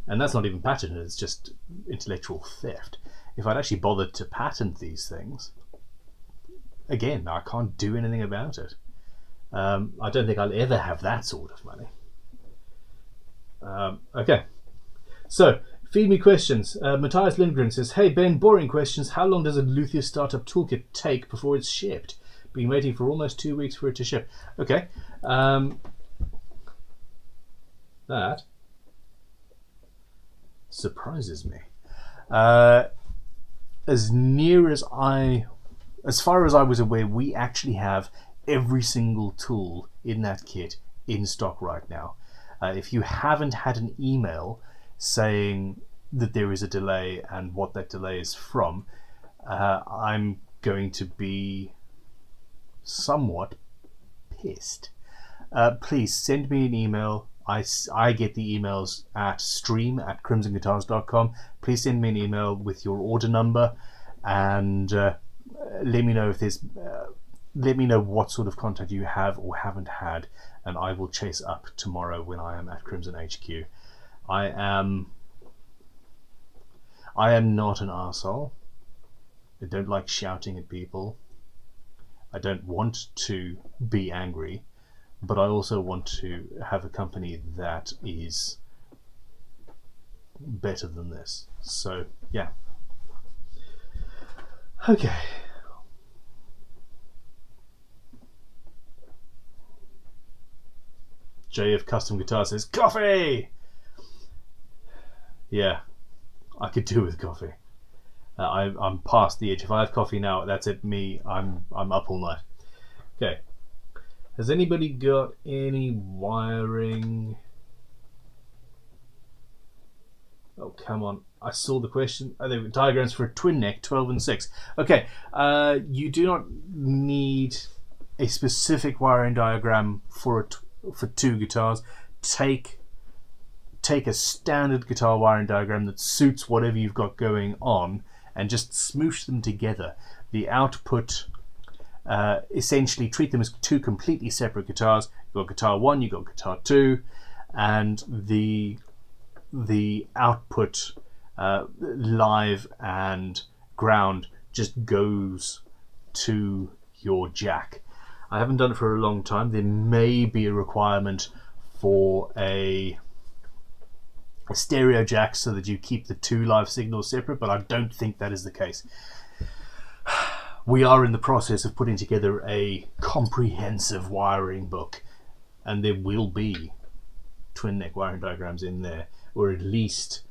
And that's not even patented, it's just intellectual theft. If I'd actually bothered to patent these things, again, I can't do anything about it. I don't think I'll ever have that sort of money. Okay, so feed me questions. Matthias Lindgren says, hey Ben, boring questions. How long does a Luthier startup toolkit take before it's shipped? Been waiting for almost 2 weeks for it to ship. Okay, that surprises me. As far as I was aware, we actually have every single tool in that kit in stock right now. If you haven't had an email saying that there is a delay and what that delay is from, I'm going to be somewhat pissed. Please send me an email. I get the emails at stream@crimsonguitars.com. Please send me an email with your order number, and let me know if there's let me know what sort of contact you have or haven't had, and I will chase up tomorrow when I am at Crimson HQ. I am not an arsehole. I don't like shouting at people. I don't want to be angry, but I also want to have a company that is better than this. So, yeah. Okay. JF Custom Guitar says, coffee! Yeah, I could do with coffee. I'm past the edge. If I have coffee now, that's it. I'm up all night. Okay. Has anybody got any wiring? Oh, come on. I saw the question. Oh, there were diagrams for a twin neck, 12 and 6. Okay. You do not need a specific wiring diagram for two guitars. Take a standard guitar wiring diagram that suits whatever you've got going on, and just smoosh them together. The output, essentially treat them as two completely separate guitars. You've got guitar 1, you've got guitar 2, and the output, live and ground, just goes to your jack. I haven't done it for a long time. There may be a requirement for a stereo jack so that you keep the two live signals separate, but I don't think that is the case. We are in the process of putting together a comprehensive wiring book, and there will be twin neck wiring diagrams in there, or at least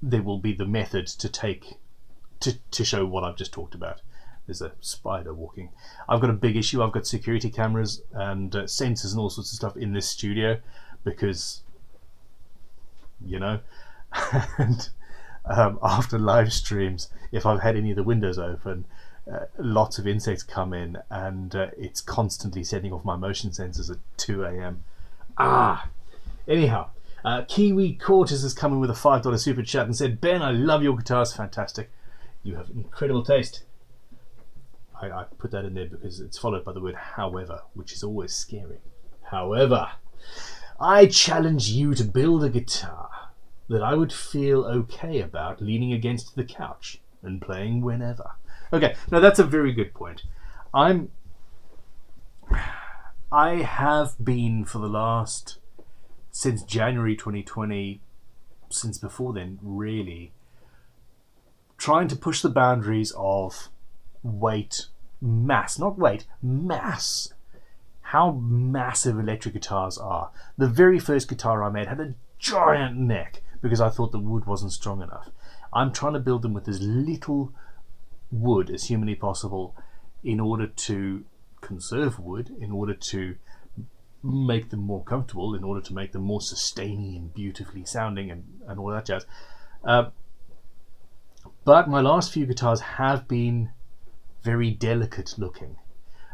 there will be the method to show what I've just talked about. There's a spider walking. I've got a big issue. I've got security cameras and sensors and all sorts of stuff in this studio because, you know, and after live streams, if I've had any of the windows open, lots of insects come in, and it's constantly setting off my motion sensors at 2 a.m. Anyhow, Kiwi Cortis has come in with a $5 super chat and said, Ben, I love your guitars. Fantastic. You have incredible taste. I put that in there because it's followed by the word however, which is always scary. However, I challenge you to build a guitar that I would feel okay about leaning against the couch and playing whenever. Okay, now that's a very good point. I have been for the last, since January 2020, since before then, really, trying to push the boundaries of mass. How massive electric guitars are. The very first guitar I made had a giant neck because I thought the wood wasn't strong enough. I'm trying to build them with as little wood as humanly possible in order to conserve wood, in order to make them more comfortable, in order to make them more sustaining and beautifully sounding and all that jazz. But my last few guitars have been very delicate looking.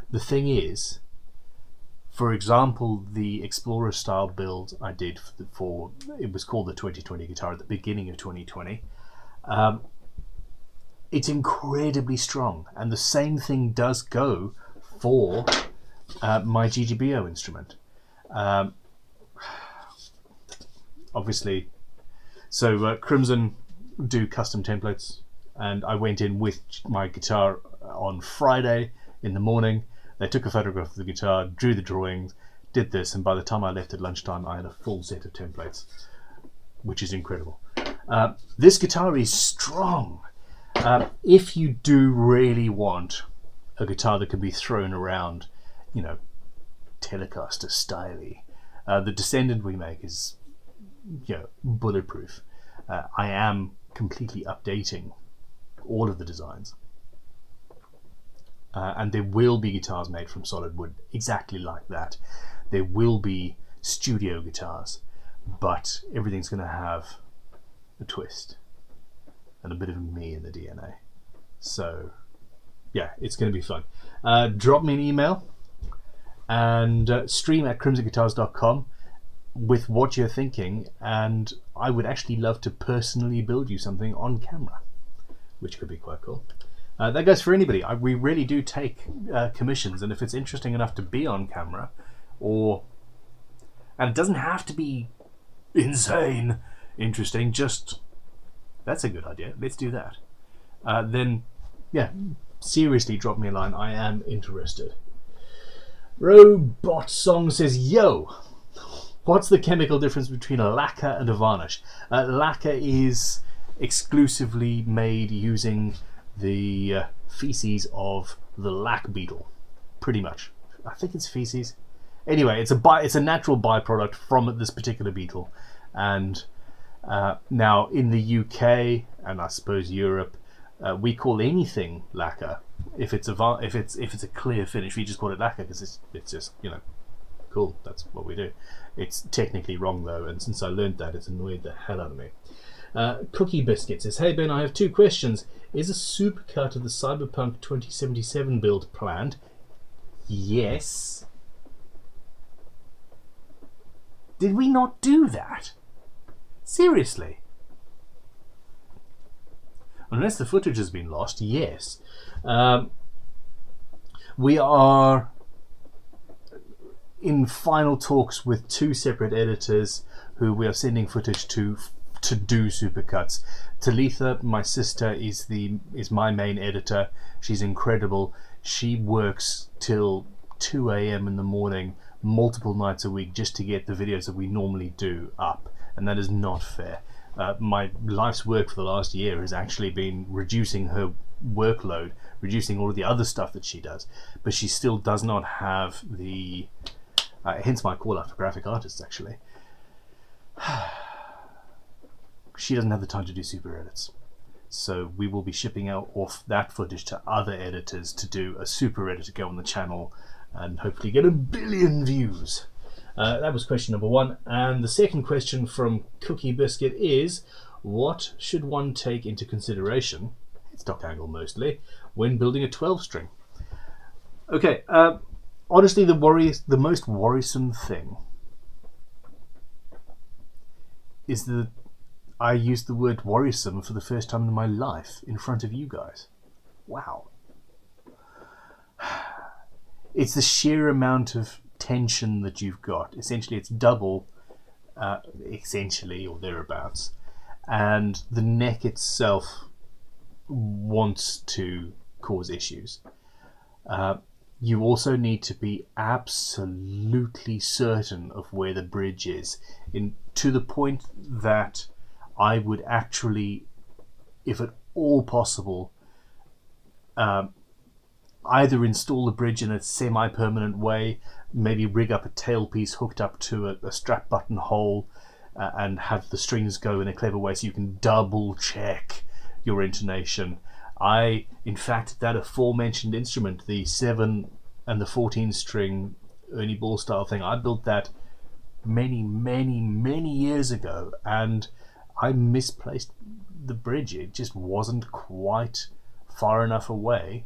The thing is, for example, the Explorer style build I did for it was called the 2020 guitar at the beginning of 2020. It's incredibly strong, and the same thing does go for my GGBO instrument. Obviously, so Crimson do custom templates, and I went in with my guitar on Friday in the morning. They took a photograph of the guitar, drew the drawings, did this, and by the time I left at lunchtime I had a full set of templates, which is incredible. This guitar is strong. If you do really want a guitar that can be thrown around, you know, Telecaster styly, the Descendant we make is, you know, bulletproof. I am completely updating all of the designs, and there will be guitars made from solid wood exactly like that. There will be studio guitars, but everything's going to have a twist and a bit of me in the DNA. So yeah, it's going to be fun. Drop me an email and stream at crimsonguitars.com with what you're thinking, and I would actually love to personally build you something on camera, which could be quite cool. That goes for anybody. We really do take commissions, and if it's interesting enough to be on camera, and it doesn't have to be insane interesting, just that's a good idea, let's do that, then yeah, seriously drop me a line. I am interested. Robot Song says, yo, what's the chemical difference between a lacquer and a varnish? Lacquer is exclusively made using the feces of the lac beetle, pretty much. I think it's feces. Anyway, it's a natural byproduct from this particular beetle, and now in the UK and I suppose Europe, we call anything lacquer. If it's a clear finish, we just call it lacquer because it's just, you know, cool. That's what we do. It's technically wrong though, and since I learned that, it's annoyed the hell out of me. Cookie Biscuit says, hey Ben, I have two questions. Is a supercut of the Cyberpunk 2077 build planned? Yes. Did we not do that? Seriously? Unless the footage has been lost, yes. We are in final talks with two separate editors who we are sending footage to do supercuts. Talitha, my sister, is my main editor. She's incredible. She works till 2 a.m. in the morning, multiple nights a week, just to get the videos that we normally do up, and that is not fair. My life's work for the last year has actually been reducing her workload, reducing all of the other stuff that she does, but she still does not have the hence my call out for graphic artists, actually. She doesn't have the time to do super edits, so we will be shipping out off that footage to other editors to do a super edit to go on the channel and hopefully get 1 billion views. That was question number one. And the second question from Cookie Biscuit is, what should one take into consideration, headstock angle mostly, when building a 12 string? Okay, honestly, the most worrisome thing is that I used the word worrisome for the first time in my life in front of you guys. Wow. It's the sheer amount of tension that you've got. Essentially, it's double, essentially, or thereabouts. And the neck itself wants to cause issues. You also need to be absolutely certain of where the bridge is, to the point that I would actually, if at all possible, either install the bridge in a semi-permanent way, maybe rig up a tailpiece hooked up to a strap button hole, and have the strings go in a clever way so you can double check your intonation. In fact, that aforementioned instrument, the 7 and the 14 string Ernie Ball style thing, I built that many years ago, and I misplaced the bridge. It just wasn't quite far enough away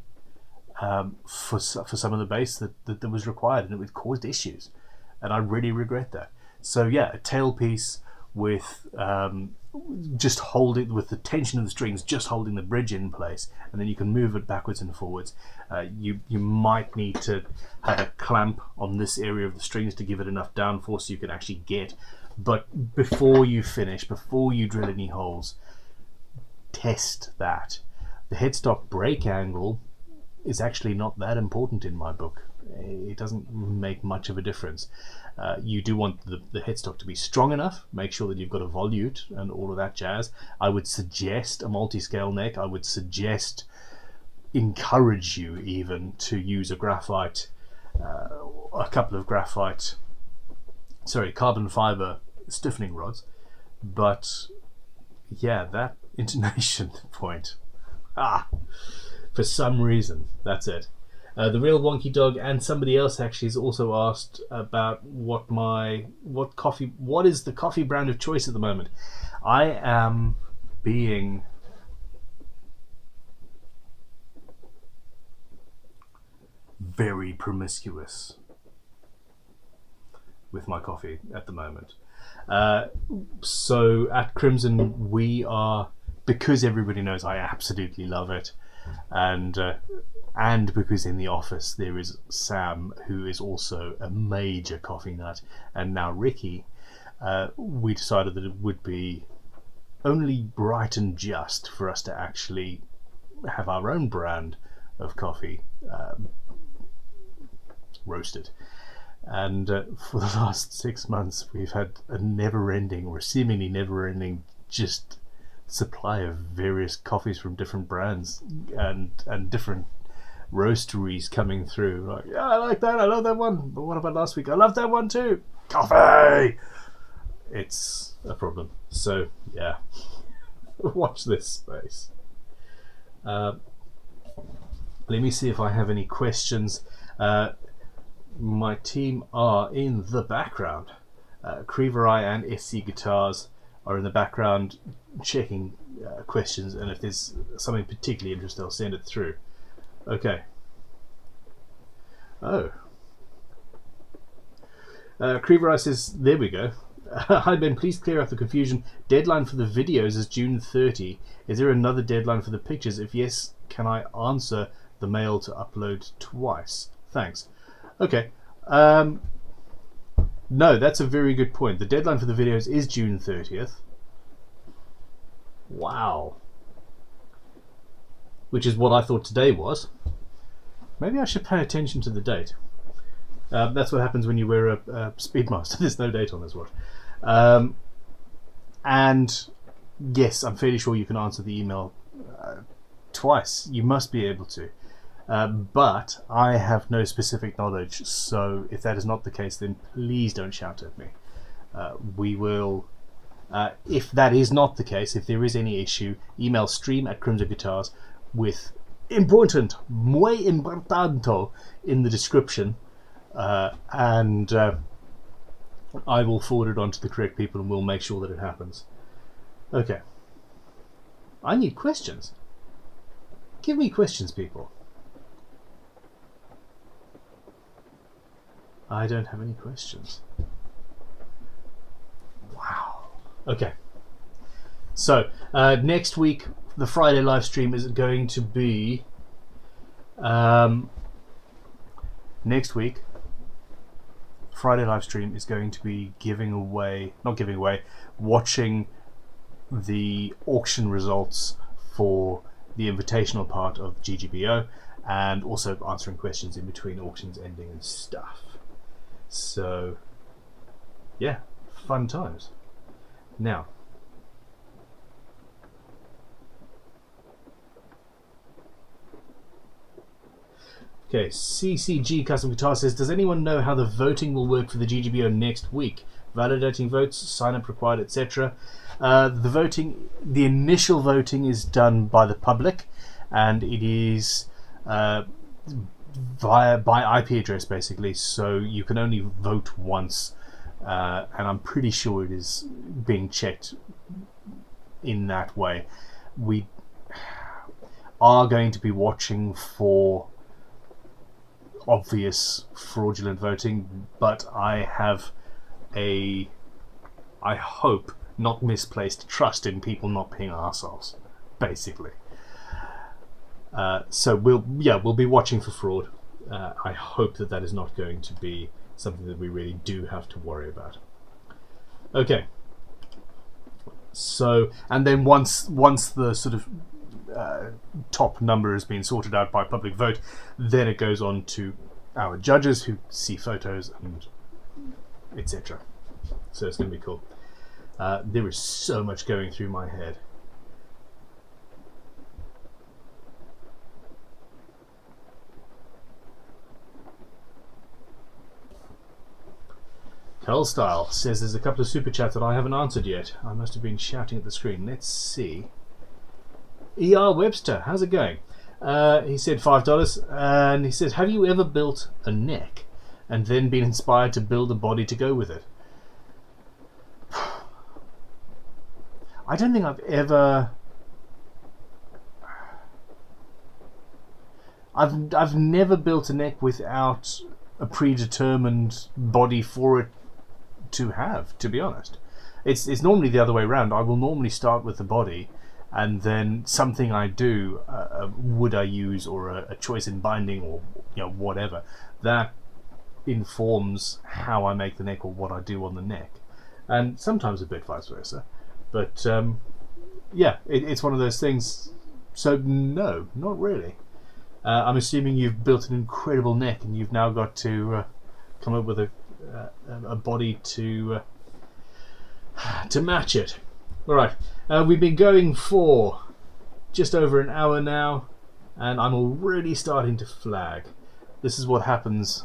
for some of the bass that was required, and it caused issues, and I really regret that. So yeah, a tailpiece with just holding, with the tension of the strings just holding the bridge in place, and then you can move it backwards and forwards. You might need to have a clamp on this area of the strings to give it enough downforce so you can actually get. But before you finish, before you drill any holes, test that. The headstock break angle is actually not that important in my book. It doesn't make much of a difference. You do want the headstock to be strong enough. Make sure that you've got a volute and all of that jazz. I would suggest a multi-scale neck. I would encourage you even to use a couple of carbon fiber stiffening rods. But yeah, that intonation point, for some reason, that's it. The Real Wonky Dog and somebody else actually has also asked about what is the coffee brand of choice at the moment. I am being very promiscuous with my coffee at the moment. So at Crimson, we are, because everybody knows I absolutely love it, and because in the office there is Sam, who is also a major coffee nut, and now Ricky, we decided that it would be only right and just for us to actually have our own brand of coffee roasted. And for the last 6 months we've had a never-ending, or seemingly never-ending, just supply of various coffees from different brands and different roasteries coming through. Like, yeah, I like that, I love that one, but what about last week? I love that one too. Coffee! It's a problem. So yeah, watch this space. Let me see if I have any questions. My team are in the background. Creverai and SC Guitars are in the background checking questions, and if there's something particularly interesting, I'll send it through. Okay. Oh. Creverai says, there we go. Hi Ben, please clear up the confusion. Deadline for the videos is June 30. Is there another deadline for the pictures? If yes, can I answer the mail to upload twice? Thanks. Okay. No, that's a very good point. The deadline for the videos is June 30th. Wow. Which is what I thought today was. Maybe I should pay attention to the date. That's what happens when you wear a Speedmaster. There's no date on this watch. And yes, I'm fairly sure you can answer the email twice. You must be able to. But I have no specific knowledge, so if that is not the case, then please don't shout at me. We will, if that is not the case, if there is any issue, email stream@crimson-guitars with important, muy importante in the description, and I will forward it on to the correct people and we'll make sure that it happens. Okay. I need questions. Give me questions, people. I don't have any questions. Wow. Okay. So, next week, the Friday live stream is going to be... next week, Friday live stream is going to be watching the auction results for the invitational part of GGBO, and also answering questions in between auctions ending and stuff. So, yeah, fun times. Now, okay, CCG Custom Guitar says, does anyone know how the voting will work for the GGBO next week? Validating votes, sign-up required, etc. The initial voting is done by the public, and it is by IP address basically, so you can only vote once, and I'm pretty sure it is being checked in that way. We are going to be watching for obvious fraudulent voting, but I have I hope, not misplaced trust in people not being arseholes, basically. So we'll be watching for fraud. I hope that is not going to be something that we really do have to worry about. Okay. So, and then once the sort of top number has been sorted out by public vote, then it goes on to our judges who see photos and etc. So it's going to be cool. There is so much going through my head. Curl Style says there's a couple of super chats that I haven't answered yet. I must have been shouting at the screen. Let's see. ER Webster, how's it going? He said $5, and he says, have you ever built a neck and then been inspired to build a body to go with it? I don't think I've ever... I've never built a neck without a predetermined body for it to have, to be honest. It's normally the other way around. I will normally start with the body, and then something I do, a wood I use, or a choice in binding, or whatever, that informs how I make the neck or what I do on the neck, and sometimes a bit vice versa. But yeah, it's one of those things. So no, not really. I'm assuming you've built an incredible neck, and you've now got to come up with a body to match it. All right, we've been going for just over an hour now, and I'm already starting to flag. This is what happens.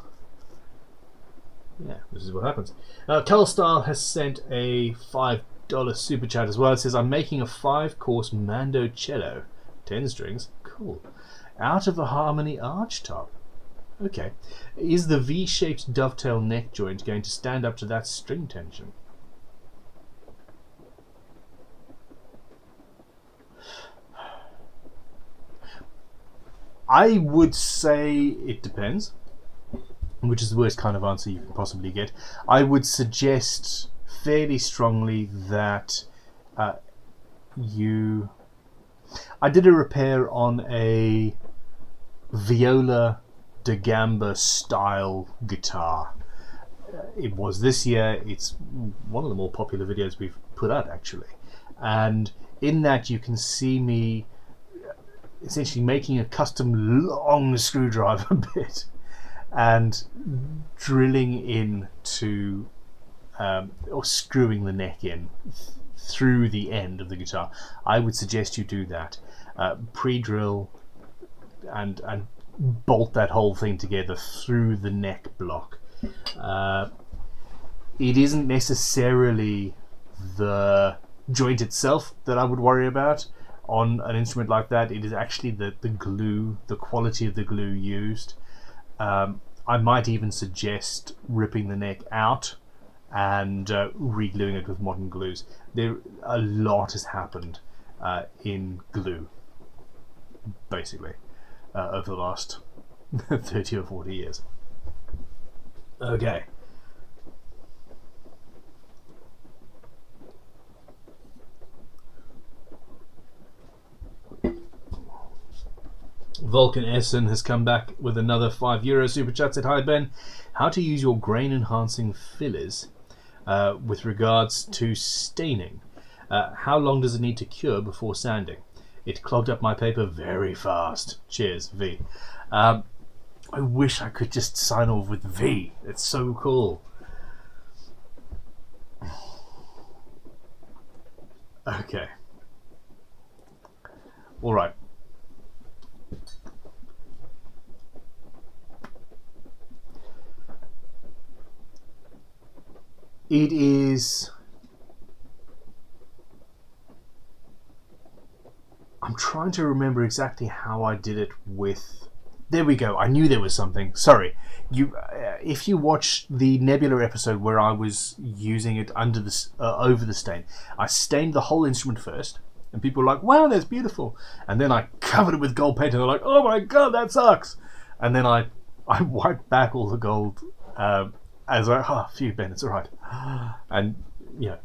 Yeah, this is what happens. Style has sent a $5 super chat as well. It says, I'm making a 5-course Mando cello, 10 strings, cool, out of a harmony arch top. Okay, is the V-shaped dovetail neck joint going to stand up to that string tension? I would say it depends, which is the worst kind of answer you can possibly get. I would suggest fairly strongly that I did a repair on a viola da gamba style guitar. It was this year. It's one of the more popular videos we've put out, actually, and in that you can see me essentially making a custom long screwdriver bit and drilling into or screwing the neck in through the end of the guitar. I would suggest you do that. Pre-drill and bolt that whole thing together through the neck block. It isn't necessarily the joint itself that I would worry about on an instrument like that. It is actually the glue, the quality of the glue used. I might even suggest ripping the neck out and re-gluing it with modern glues. A lot has happened in glue, basically, over the last 30 or 40 years. Okay. Vulcan Essen has come back with another €5 super chat. Said, hi Ben, how to use your grain enhancing fillers with regards to staining. How long does it need to cure before sanding? It clogged up my paper very fast. Cheers, V. I wish I could just sign off with V. It's so cool. Okay. All right. It is... I'm trying to remember exactly how I did it with... There we go. I knew there was something. Sorry. If you watch the Nebula episode where I was using it under the over the stain, I stained the whole instrument first, and people were like, "Wow, that's beautiful." And then I covered it with gold paint, and they're like, "Oh my god, that sucks." And then I wiped back all the gold. As phew, Ben, it's all right. And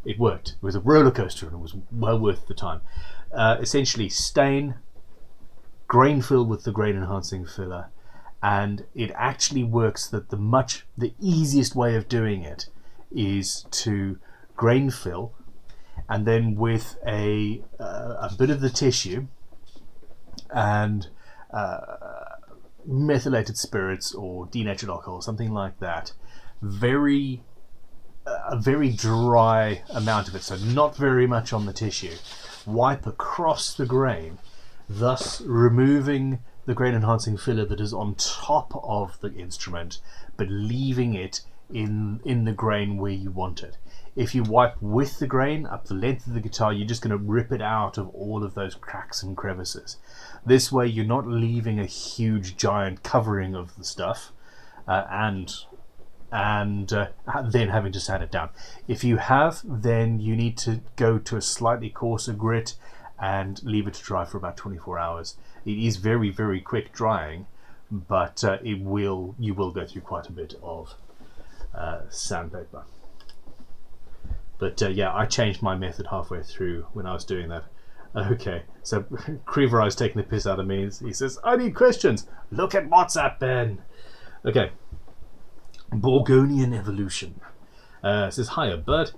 it worked. It was a roller coaster, and it was well worth the time. Essentially, stain, grain fill with the grain enhancing filler, and it actually works that the easiest way of doing it is to grain fill, and then with a bit of the tissue and methylated spirits or denatured alcohol, something like that. A very dry amount of it, so not very much on the tissue. Wipe across the grain, thus removing the grain enhancing filler that is on top of the instrument, but leaving it in the grain where you want it. If you wipe with the grain up the length of the guitar, you're just going to rip it out of all of those cracks and crevices. This way you're not leaving a huge giant covering of the stuff and then having to sand it down. If you have, then you need to go to a slightly coarser grit and leave it to dry for about 24 hours. It is very, very quick drying, but you will go through quite a bit of sandpaper. But yeah, I changed my method halfway through when I was doing that. Okay, so Creever is taking the piss out of me. He says, I need questions. Look at WhatsApp, Ben. Okay. Borgonian evolution. Says, hiya, Bert.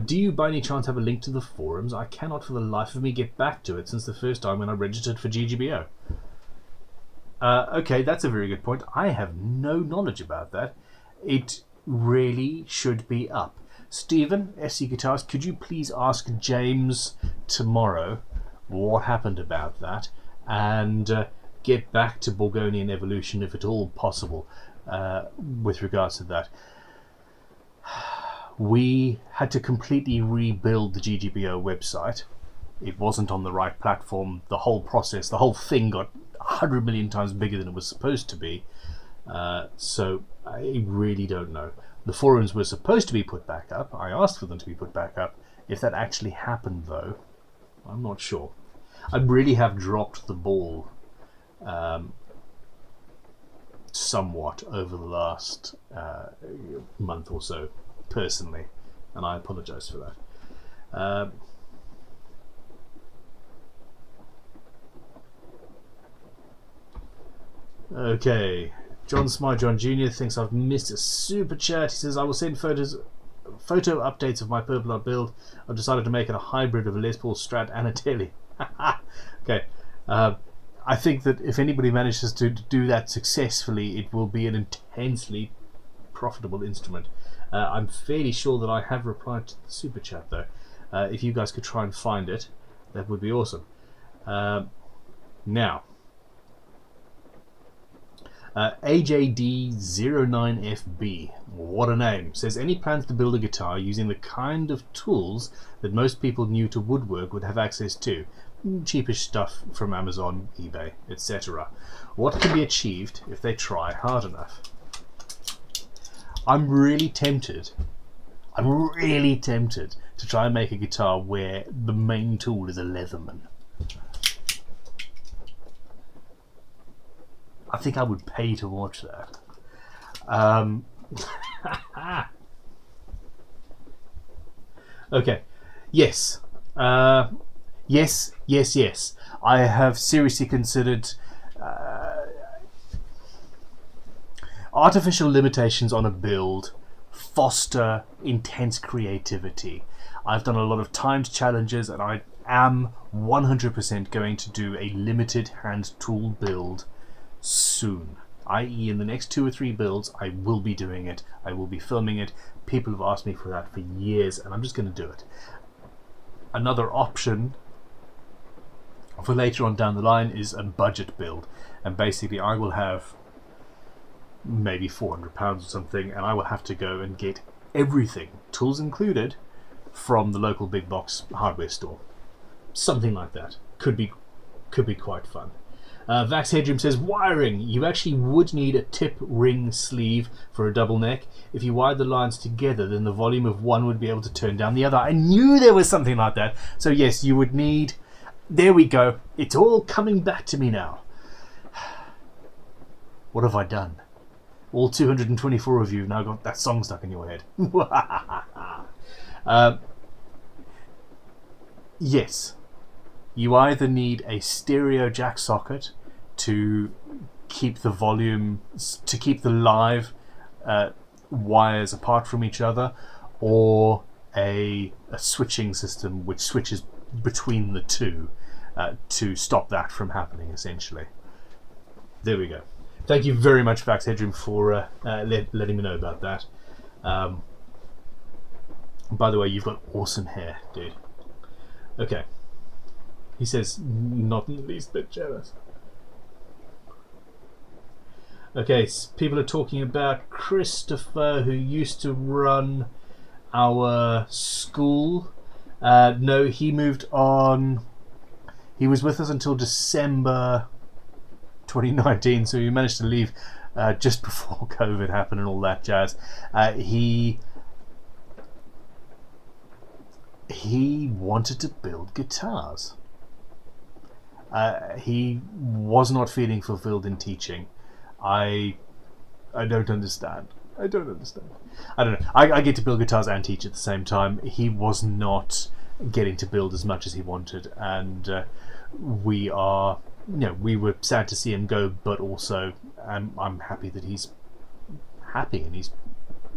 Do you by any chance have a link to the forums? I cannot for the life of me get back to it since the first time when I registered for GGBO. Okay, that's a very good point. I have no knowledge about that. It really should be up. Stephen, SC Guitars, could you please ask James tomorrow what happened about that, and get back to Borgonian evolution if at all possible with regards to that. We had to completely rebuild the GGBO website. It wasn't on the right platform. The whole process, the whole thing got 100 million times bigger than it was supposed to be. So I really don't know. The forums were supposed to be put back up. I asked for them to be put back up. If that actually happened, though, I'm not sure. I really have dropped the ball somewhat over the last month or so, personally, and I apologise for that. Okay, John Smart John Jr. thinks I've missed a super chat. He says, I will send photo updates of my Purple Art build. I've decided to make it a hybrid of a Les Paul Strat and a Tele. Okay, I think that if anybody manages to do that successfully, it will be an intensely profitable instrument. I'm fairly sure that I have replied to the super chat, though. If you guys could try and find it, that would be awesome. Now, AJD09FB, what a name, says, any plans to build a guitar using the kind of tools that most people new to woodwork would have access to? Cheapish stuff from Amazon, eBay, etc. What can be achieved if they try hard enough? I'm really tempted to try and make a guitar where the main tool is a Leatherman. I think I would pay to watch that. Okay. Yes. Yes. I have seriously considered artificial limitations on a build foster intense creativity. I've done a lot of timed challenges, and I am 100% going to do a limited hand tool build soon, i.e. in the next 2 or 3 builds. I will be doing it. I will be filming it. People have asked me for that for years, and I'm just going to do it. Another option for later on down the line is a budget build, and basically I will have maybe £400 or something, and I will have to go and get everything, tools included, from the local big box hardware store. Something like that could be quite fun. Vax Headroom says, wiring. You actually would need a tip ring sleeve for a double neck. If you wired the lines together, then the volume of one would be able to turn down the other. I knew there was something like that. So yes, you would need... There we go. It's all coming back to me now. What have I done? All 224 of you have now got that song stuck in your head. Yes. You either need a stereo jack socket to keep the volume, to keep the live wires apart from each other, or a switching system which switches between the two to stop that from happening, essentially. There we go. Thank you very much, Vax Headroom, for letting me know about that. By the way, you've got awesome hair, dude. Okay. He says, not in the least bit jealous. Okay, so people are talking about Christopher, who used to run our school. No, he moved on. He was with us until December 2019, so he managed to leave just before COVID happened and all that jazz. He wanted to build guitars. He was not feeling fulfilled in teaching. I don't understand. I don't understand. I don't know. I get to build guitars and teach at the same time. He was not getting to build as much as he wanted, and we are, we were sad to see him go, but also I'm happy that he's happy and he's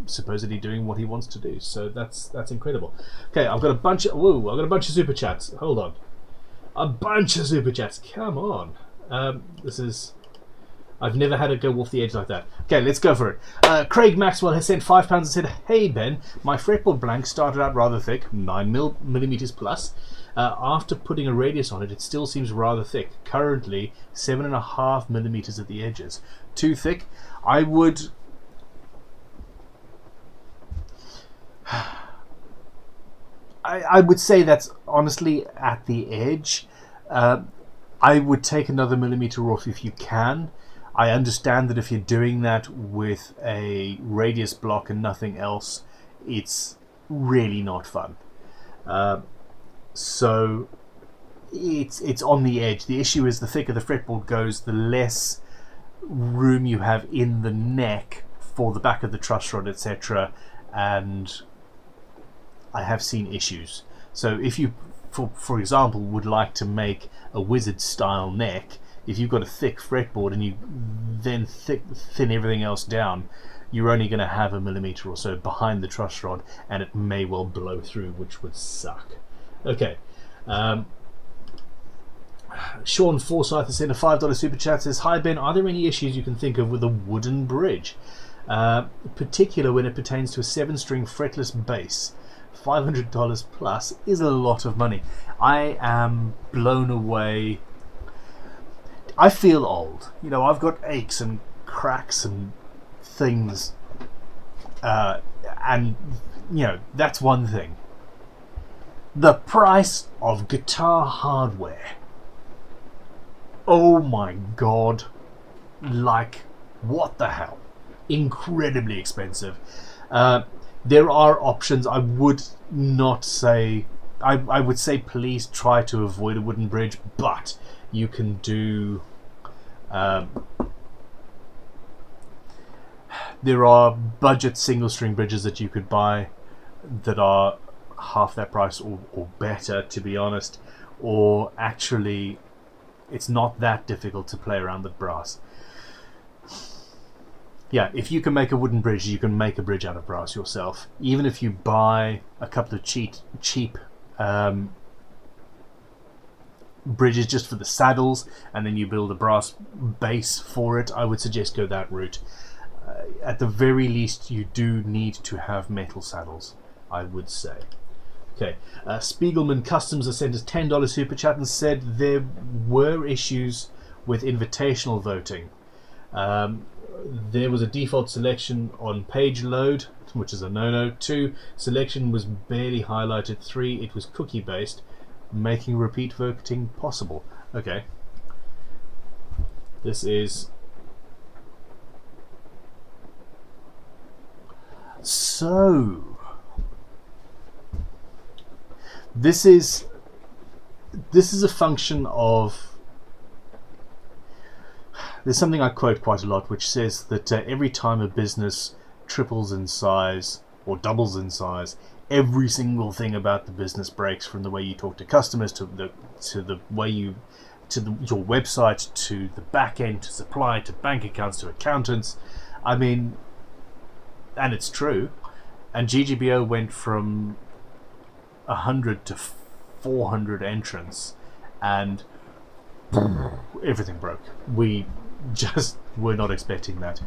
supposedly doing what he wants to do. So that's incredible. Okay, I've got a bunch of super chats. Hold on, a bunch of super chats. Come on, I've never had it go off the edge like that. Okay, let's go for it. Craig Maxwell has sent £5 and said, "Hey Ben, my fretboard blank started out rather thick, 9mm plus. After putting a radius on it, it still seems rather thick. Currently 7.5mm at the edges. Too thick? I would say that's honestly at the edge. I would take another millimeter off if you can. I understand that if you're doing that with a radius block and nothing else, it's really not fun. So it's on the edge. The issue is the thicker the fretboard goes, the less room you have in the neck for the back of the truss rod, etc. And I have seen issues. So if you, for example, would like to make a wizard style neck, if you've got a thick fretboard and you then thin everything else down, you're only going to have a millimeter or so behind the truss rod, and it may well blow through, which would suck. Okay. Sean Forsyth has sent a $5 super chat. Says, "Hi Ben, are there any issues you can think of with a wooden bridge? Particular when it pertains to a 7-string fretless bass. $500 plus is a lot of money." I am blown away. I feel old. I've got aches and cracks and things. And, that's one thing. The price of guitar hardware. Oh my God. Like, what the hell? Incredibly expensive. There are options. I would not say... I would say please try to avoid a wooden bridge, but you can do... there are budget single string bridges that you could buy that are half that price or better, to be honest, or actually it's not that difficult to play around with brass. Yeah, if you can make a wooden bridge, you can make a bridge out of brass yourself. Even if you buy a couple of cheap bridges just for the saddles, and then you build a brass base for it, I would suggest go that route. At the very least, you do need to have metal saddles, I would say. Okay, Spiegelman Customs has sent us $10 super chat and said there were issues with invitational voting. There was a default selection on page load, which is a no-no. 2, selection was barely highlighted. 3, it was cookie based, making repeat voting possible. Okay, this is so. This is a function of. There's something I quote quite a lot, which says that every time a business triples in size or doubles in size, every single thing about the business breaks, from the way you talk to customers to the way your website, to the back end, to supply, to bank accounts, to accountants. I mean, and it's true. And GGBO went from 100 to 400 entrants, and everything broke. We just were not expecting that.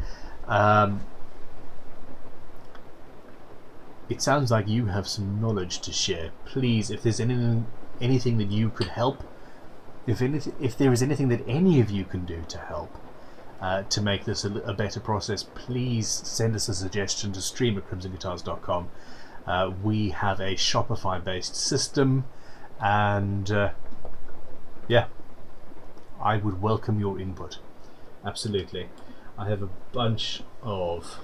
It sounds like you have some knowledge to share. Please, if there's anything that you could help, if there is anything that any of you can do to help to make this a better process, please send us a suggestion to stream@crimsonguitars.com. We have a Shopify-based system, and yeah, I would welcome your input. Absolutely. I have a bunch of...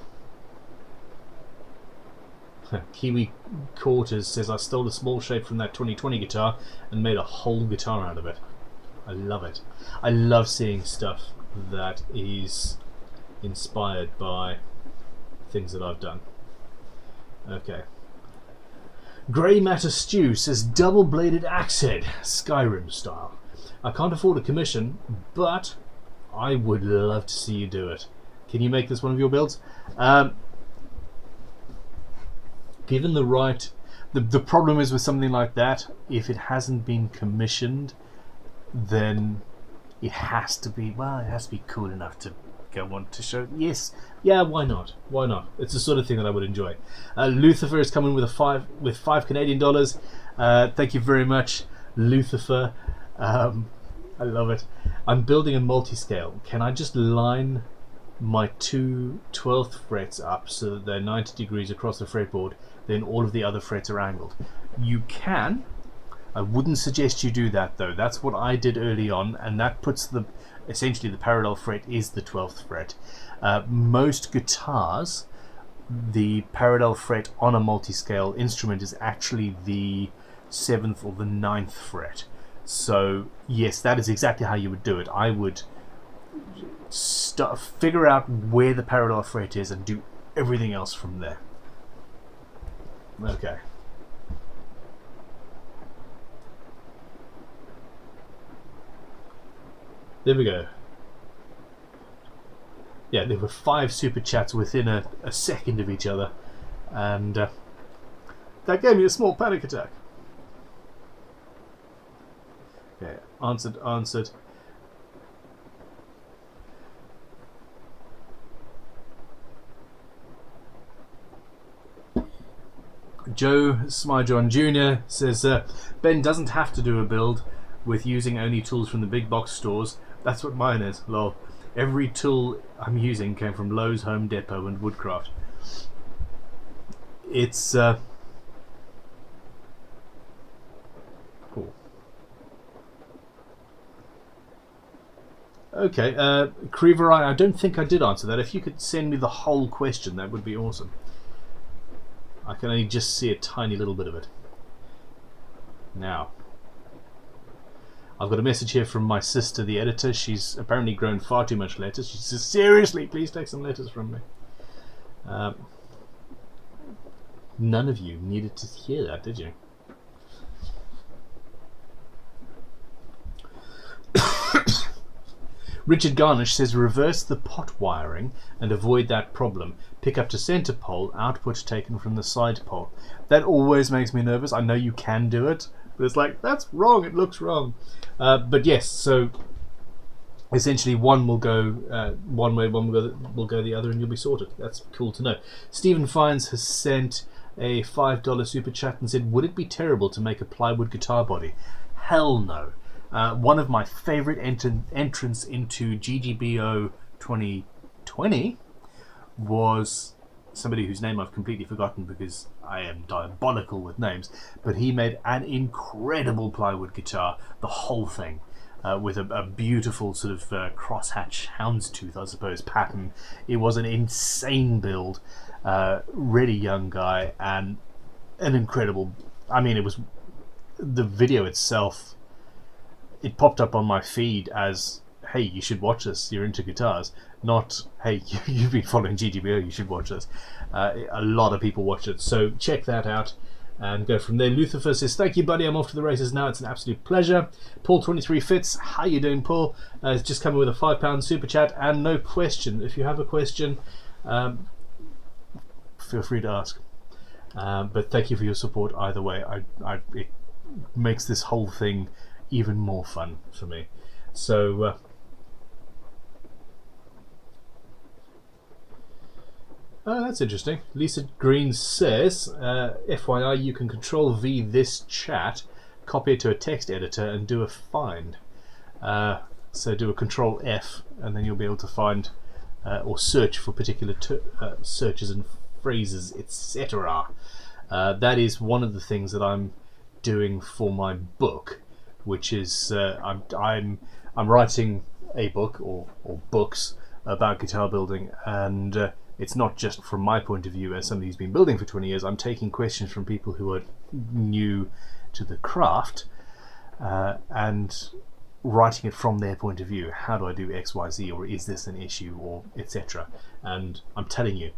Kiwi Quarters says, "I stole a small shape from that 2020 guitar and made a whole guitar out of it." I love it. I love seeing stuff that is inspired by things that I've done. Okay. Grey Matter Stew says double-bladed axe head, Skyrim style. I can't afford a commission, but I would love to see you do it. Can you make this one of your builds? Given the right... The problem is with something like that, if it hasn't been commissioned, then it has to be, well, it has to be cool enough to go on to show. Yes, yeah, why not? Why not? It's the sort of thing that I would enjoy. Luthier is coming with $5 Canadian. Thank you very much, Luthier. I love it. I'm building a multi-scale. Can I just line my two 12th frets up so that they're 90 degrees across the fretboard, then all of the other frets are angled? You can. I wouldn't suggest you do that though. That's what I did early on, and that puts essentially the parallel fret is the 12th fret. Most guitars, the parallel fret on a multi-scale instrument is actually the 7th or the 9th fret. So yes, that is exactly how you would do it. I would figure out where the parallel fret is and do everything else from there. Okay. There we go. Yeah, there were 5 super chats within a second of each other, and that gave me a small panic attack. Okay, answered. Joe Smyjohn Jr. says, Ben doesn't have to do a build with using only tools from the big box stores. That's what mine is, lol. Every tool I'm using came from Lowe's, Home Depot and Woodcraft. It's cool. Okay, Creeverai, I don't think I did answer that. If you could send me the whole question, that would be awesome. I can only just see a tiny little bit of it. Now, I've got a message here from my sister, the editor. She's apparently grown far too much letters. She says, seriously, please take some letters from me. None of you needed to hear that, did you? Richard Garnish says, reverse the pot wiring and avoid that problem. Pick up to center pole, output taken from the side pole. That always makes me nervous. I know you can do it, but it's like, that's wrong, it looks wrong. But yes, so essentially one will go one way, one will go the other, and you'll be sorted. That's cool to know. Stephen Fines has sent a $5 super chat and said, would it be terrible to make a plywood guitar body? Hell no. One of my favorite entrants into GGBO 2020 was somebody whose name I've completely forgotten because I am diabolical with names, but he made an incredible plywood guitar, the whole thing, with a beautiful sort of crosshatch houndstooth, I suppose, pattern. It was an insane build, really young guy, and an incredible, I mean, it was, the video itself, it popped up on my feed as, hey, you should watch this, you're into guitars, not, hey, you've been following GGBO, you should watch this. A lot of people watch it, so check that out and go from there. Luthier says, thank you, buddy, I'm off to the races now, it's an absolute pleasure. Paul23 Fitz, how you doing, Paul? It's just coming with a £5 super chat and no question. If you have a question, feel free to ask. But thank you for your support either way. It makes this whole thing even more fun for me. So that's interesting. Lisa Green says, FYI, you can Control V this chat, copy it to a text editor and do a find. So do a Control F and then you'll be able to find or search for particular searches and phrases, etc. That is one of the things that I'm doing for my book, which is I'm writing a book or books about guitar building, and it's not just from my point of view as somebody who's been building for 20 years. I'm taking questions from people who are new to the craft, and writing it from their point of view. How do I do X, Y, Z, or is this an issue, or etc. And I'm telling you,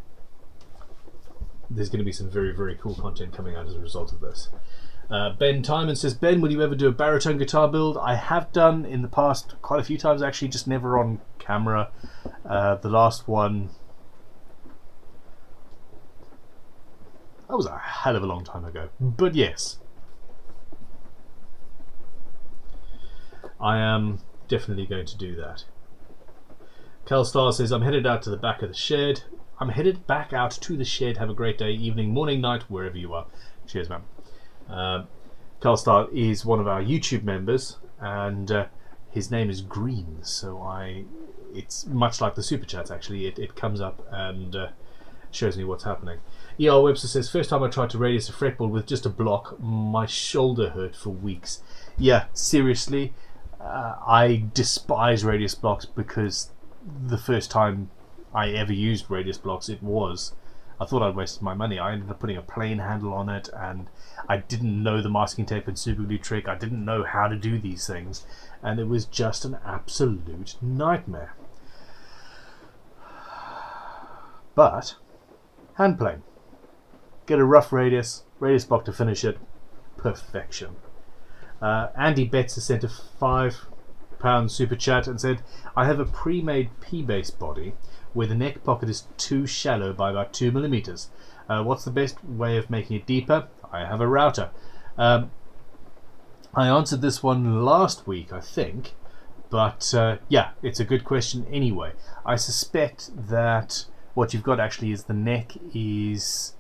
there's going to be some very, very cool content coming out as a result of this. Ben Timon says, Ben, will you ever do a baritone guitar build? I have done in the past quite a few times actually, just never on camera. The last one, that was a hell of a long time ago, but yes, I am definitely going to do that. Cal Star says, I'm headed out to the back of the shed. I'm headed back out to the shed. Have a great day, evening, morning, night, wherever you are. Cheers, man. Carl Star is one of our YouTube members, and his name is Green, so it's much like the super chats actually. It comes up and shows me what's happening. E.R. Webster says, first time I tried to radius a fretboard with just a block, my shoulder hurt for weeks. Yeah, seriously, I despise radius blocks because the first time I ever used radius blocks, I thought I'd wasted my money. I ended up putting a plain handle on it, and I didn't know the masking tape and super glue trick. I didn't know how to do these things, and it was just an absolute nightmare. But hand plane, get a rough radius block to finish it, perfection. Andy Betts has sent a £5 super chat and said, I have a pre-made P-base body where the neck pocket is too shallow by about 2 millimeters. What's the best way of making it deeper? I have a router. I answered this one last week, I think, but yeah, it's a good question anyway. I suspect that what you've got actually is the neck is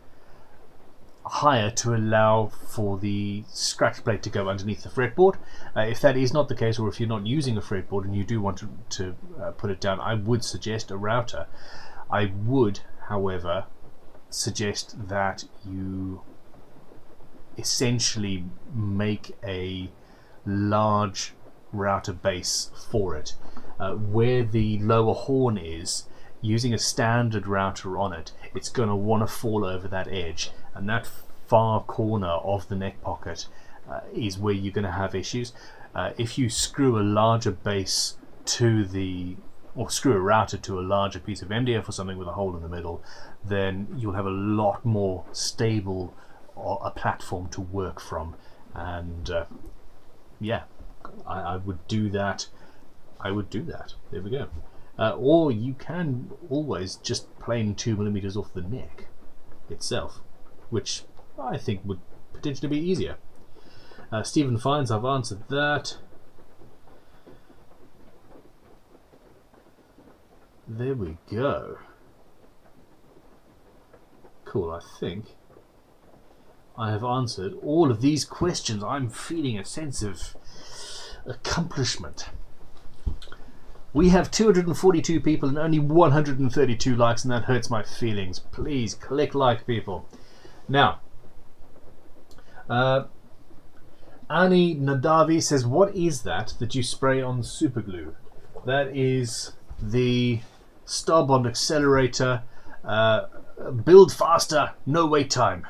higher to allow for the scratch plate to go underneath the fretboard. If that is not the case, or if you're not using a fretboard and you do want to put it down, I would suggest a router. I would, however, suggest that you essentially make a large router base for it. Where the lower horn is, using a standard router on it, it's going to want to fall over that edge, and that far corner of the neck pocket is where you're going to have issues. If you screw a larger base to or screw a router to a larger piece of MDF or something with a hole in the middle, then you'll have a lot more stable a platform to work from. And yeah, I would do that. There we go. Or you can always just plain 2 millimeters off the neck itself, which I think would potentially be easier. Stephen Fines, I've answered that. There we go. Cool, I think I have answered all of these questions. I'm feeling a sense of accomplishment. We have 242 people and only 132 likes, and that hurts my feelings. Please click like, people. Now, Ani Nadavi says, what is that you spray on super glue? That is the Starbond accelerator. Build faster, no wait time.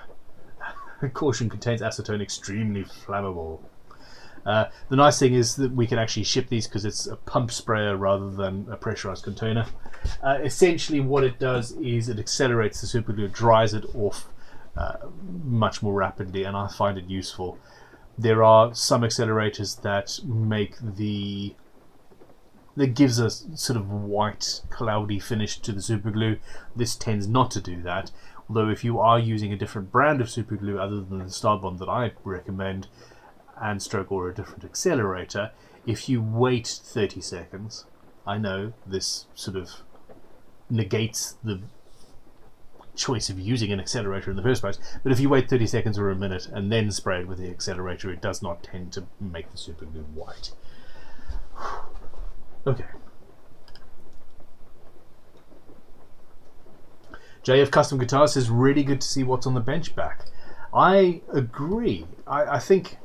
Caution, contains acetone, extremely flammable. The nice thing is that we can actually ship these because it's a pump sprayer rather than a pressurized container. Essentially what it does is it accelerates the super glue, dries it off much more rapidly, and I find it useful. There are some accelerators that gives a sort of white cloudy finish to the super glue. This tends not to do that, although if you are using a different brand of super glue other than the Starbond that I recommend, and stroke, or a different accelerator, if you wait 30 seconds, I know this sort of negates the choice of using an accelerator in the first place, but if you wait 30 seconds or a minute and then spray it with the accelerator, it does not tend to make the super glue white. Okay. JF Custom Guitar says, really good to see what's on the bench back. I agree. I think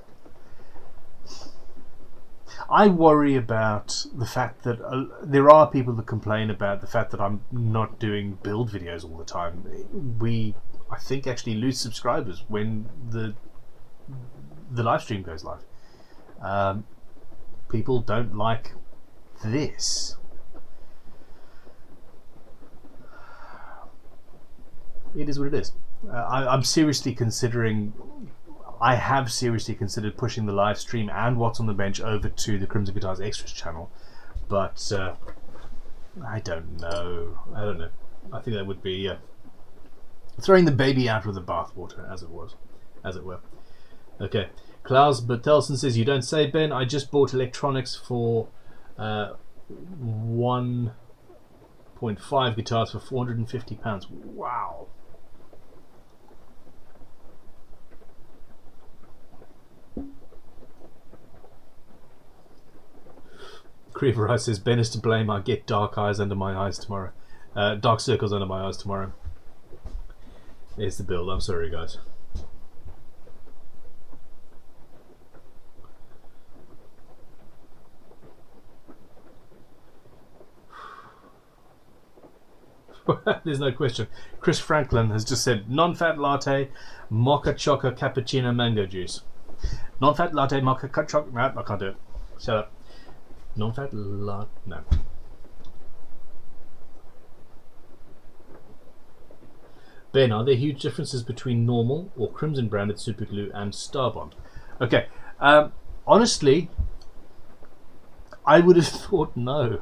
I worry about the fact that there are people that complain about the fact that I'm not doing build videos all the time. I think, actually lose subscribers when the live stream goes live. people don't like this. It is what it is. I'm seriously considering. I have seriously considered pushing the live stream and What's on the Bench over to the Crimson Guitars Extras channel, but I don't know. I think that would be throwing the baby out with the bathwater, as it were. Okay. Klaus Bertelsen says, "You don't say, Ben. I just bought electronics for 1.5 guitars for £450. Wow." Creeper Ice says, "Ben is to blame. I get dark eyes under my eyes tomorrow. Dark circles under my eyes tomorrow." There's the build. I'm sorry, guys. There's no question. Chris Franklin has just said, "Non-fat latte, mocha choco cappuccino mango juice." Non-fat latte, mocha choco. No, I can't do it. Shut up. Non-fat latte. No. Ben, are there huge differences between normal or Crimson branded superglue and Starbond? Okay. Honestly, I would have thought no.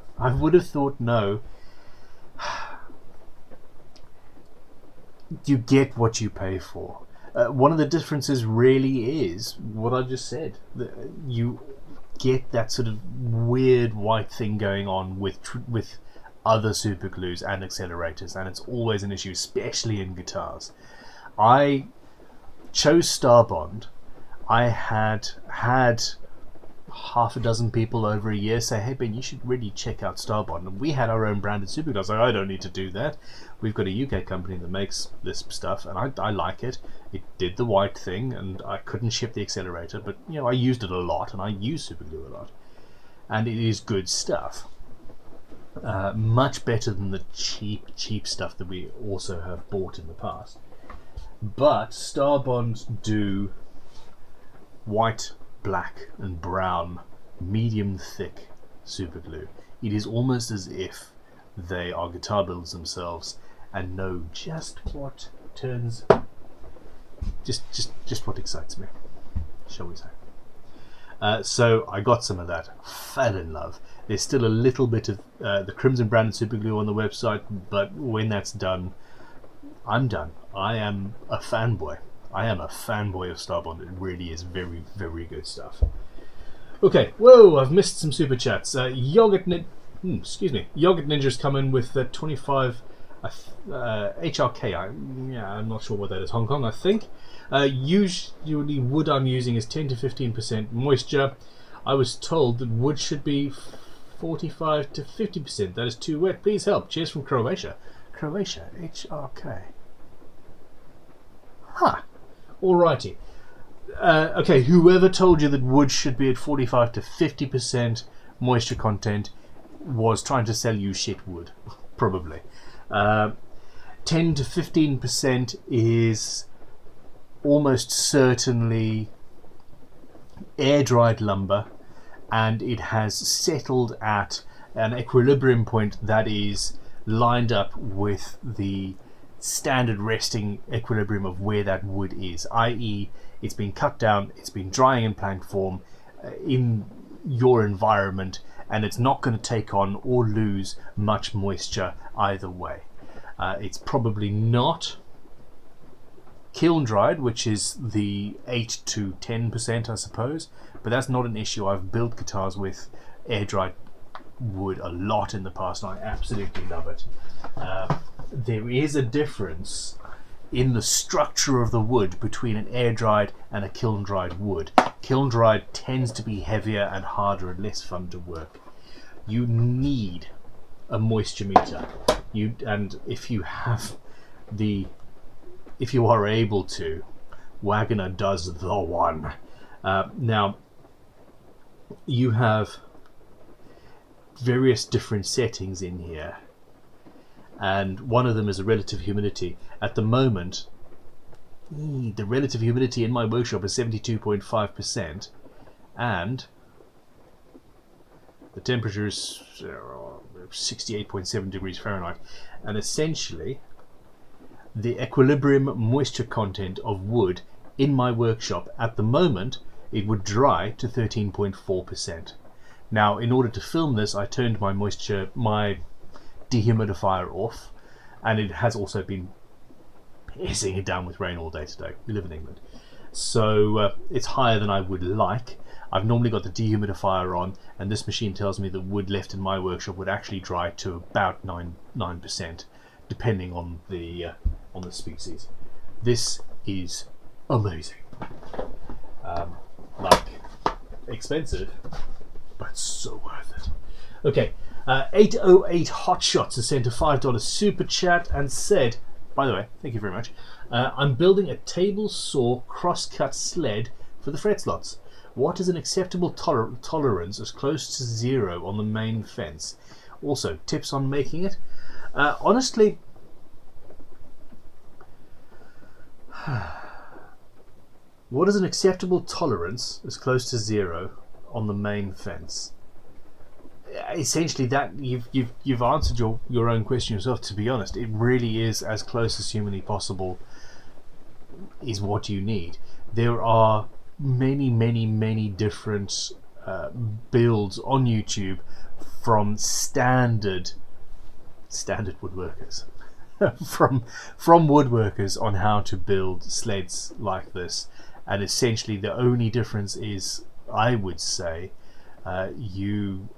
You get what you pay for. One of the differences really is what I just said. You get that sort of weird white thing going on with other super glues and accelerators, and it's always an issue, especially in guitars. I chose Starbond. I had half a dozen people over a year say, "Hey Ben, you should really check out Starbond." And we had our own branded super glue. I was like, "I don't need to do that. We've got a UK company that makes this stuff, and I like it. It did the white thing, and I couldn't ship the accelerator, but you know, I used it a lot, and I use super glue a lot, and it is good stuff. Much better than the cheap stuff that we also have bought in the past. But Starbond do white, black, and brown, medium thick super glue. It is almost as if they are guitar builders themselves and know just what turns, just what excites me, shall we say. So I got some of that, fell in love. There's still a little bit of the Crimson branded super glue on the website, but when that's done, I'm done. I am a fanboy. I am a fanboy of Starbond. It really is very, very good stuff. Okay, whoa, I've missed some super chats. Yogurt Ninja's come in with 25 HRK. I'm not sure what that is. Hong Kong, I think. Usually wood I'm using is 10 to 15% moisture. I was told that wood should be 45 to 50%. That is too wet. Please help. Cheers from Croatia. Croatia, HRK. Huh. Alrighty. Okay, whoever told you that wood should be at 45 to 50% moisture content was trying to sell you shit wood. Probably. 10 to 15% is almost certainly air-dried lumber, and it has settled at an equilibrium point that is lined up with the standard resting equilibrium of where that wood is, i.e. it's been cut down, it's been drying in plank form in your environment, and it's not going to take on or lose much moisture either way. It's probably not kiln dried, which is the 8 to 10%, I suppose, but that's not an issue. I've built guitars with air dried wood a lot in the past, and I absolutely love it. There is a difference in the structure of the wood between an air dried and a kiln dried wood. Kiln dried tends to be heavier and harder and less fun to work. You need a moisture meter. And if you are able to, Wagoner does the one. Now, you have various different settings in here, and one of them is a relative humidity. At the moment, the relative humidity in my workshop is 72.5%, and The temperature is 68.7 degrees Fahrenheit, and essentially the equilibrium moisture content of wood in my workshop at the moment, it would dry to 13.4%. Now, in order to film this, I turned my dehumidifier off, and it has also been pissing it down with rain all day today. We live in England, so it's higher than I would like. I've normally got the dehumidifier on, and this machine tells me that wood left in my workshop would actually dry to about 9%, depending on the species. This is amazing. Like, expensive, but so worth it. Okay, 808 Hotshots has sent a $5 super chat and said, by the way, thank you very much, I'm building a table saw crosscut sled for the fret slots. What is an acceptable tolerance as close to 0 on the main fence? Also, tips on making it? Honestly, what is an acceptable tolerance as close to 0 on the main fence? Essentially, that you've answered your own question yourself. To be honest, it really is as close as humanly possible is what you need. There are many different builds on YouTube from standard woodworkers from woodworkers on how to build sleds like this, and essentially the only difference is, I would say, you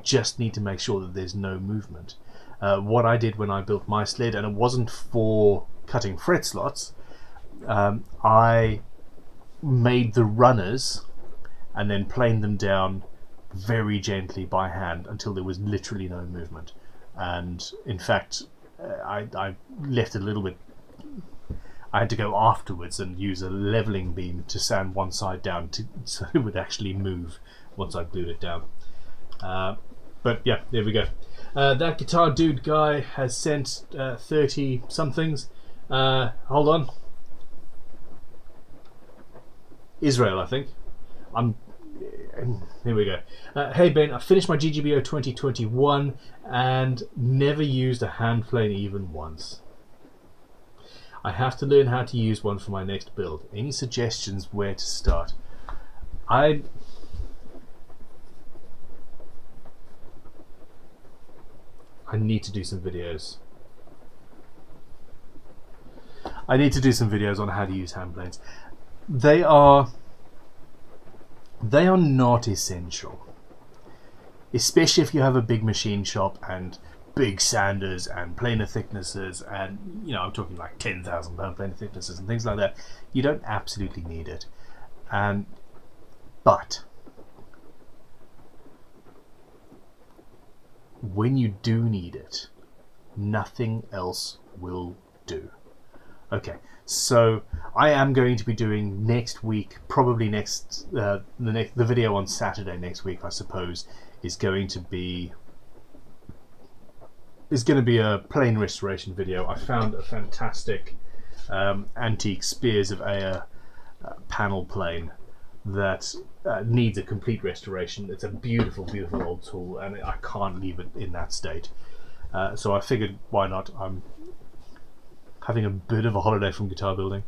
just need to make sure that there's no movement. What I did when I built my sled, and it wasn't for cutting fret slots, I made the runners and then planed them down very gently by hand until there was literally no movement. And in fact, I left it a little bit. I had to go afterwards and use a leveling beam to sand one side down so it would actually move once I glued it down. But yeah, there we go. That guitar dude guy has sent 30 somethings. Hold on. Israel, I think. Here we go. Hey Ben, I finished my GGBO 2021 and never used a hand plane even once. I have to learn how to use one for my next build. Any suggestions where to start? I need to do some videos. I need to do some videos on how to use hand planes. They are not essential, especially if you have a big machine shop and big sanders and planer thicknesses, and I'm talking like 10,000 pound planer thicknesses and things like that. You don't absolutely need it, but when you do need it, nothing else will do. Okay, so I am going to be doing next week, probably the video on Saturday next week, I suppose, is going to be a plane restoration video. I found a fantastic antique Spears of Ayer panel plane that needs a complete restoration. It's a beautiful old tool, and I can't leave it in that state. So I figured, why not? I'm having a bit of a holiday from guitar building.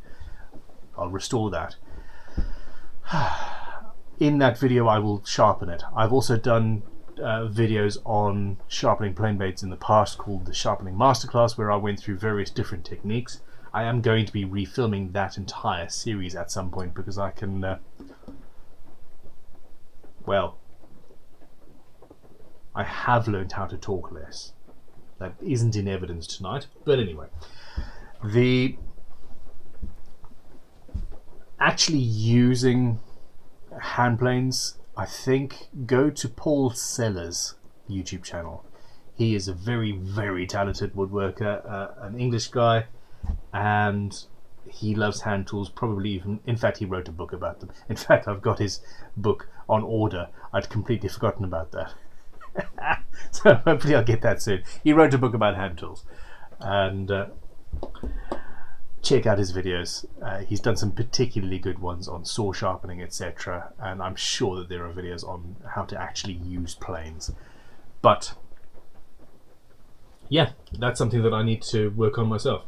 I'll restore that. In that video I will sharpen it. I've also done videos on sharpening plane blades in the past called the Sharpening Masterclass, where I went through various different techniques. I am going to be refilming that entire series at some point because I can I have learned how to talk less. That isn't in evidence tonight, but anyway. Actually using hand planes, I think, go to Paul Sellers' YouTube channel. He is a very talented woodworker, an English guy, and he loves hand tools. Probably even, in fact, he wrote a book about them. In fact, I've got his book on order. I'd completely forgotten about that. So hopefully I'll get that soon. He wrote a book about hand tools, and check out his videos. He's done some particularly good ones on saw sharpening, etc. And I'm sure that there are videos on how to actually use planes. But yeah, that's something that I need to work on myself.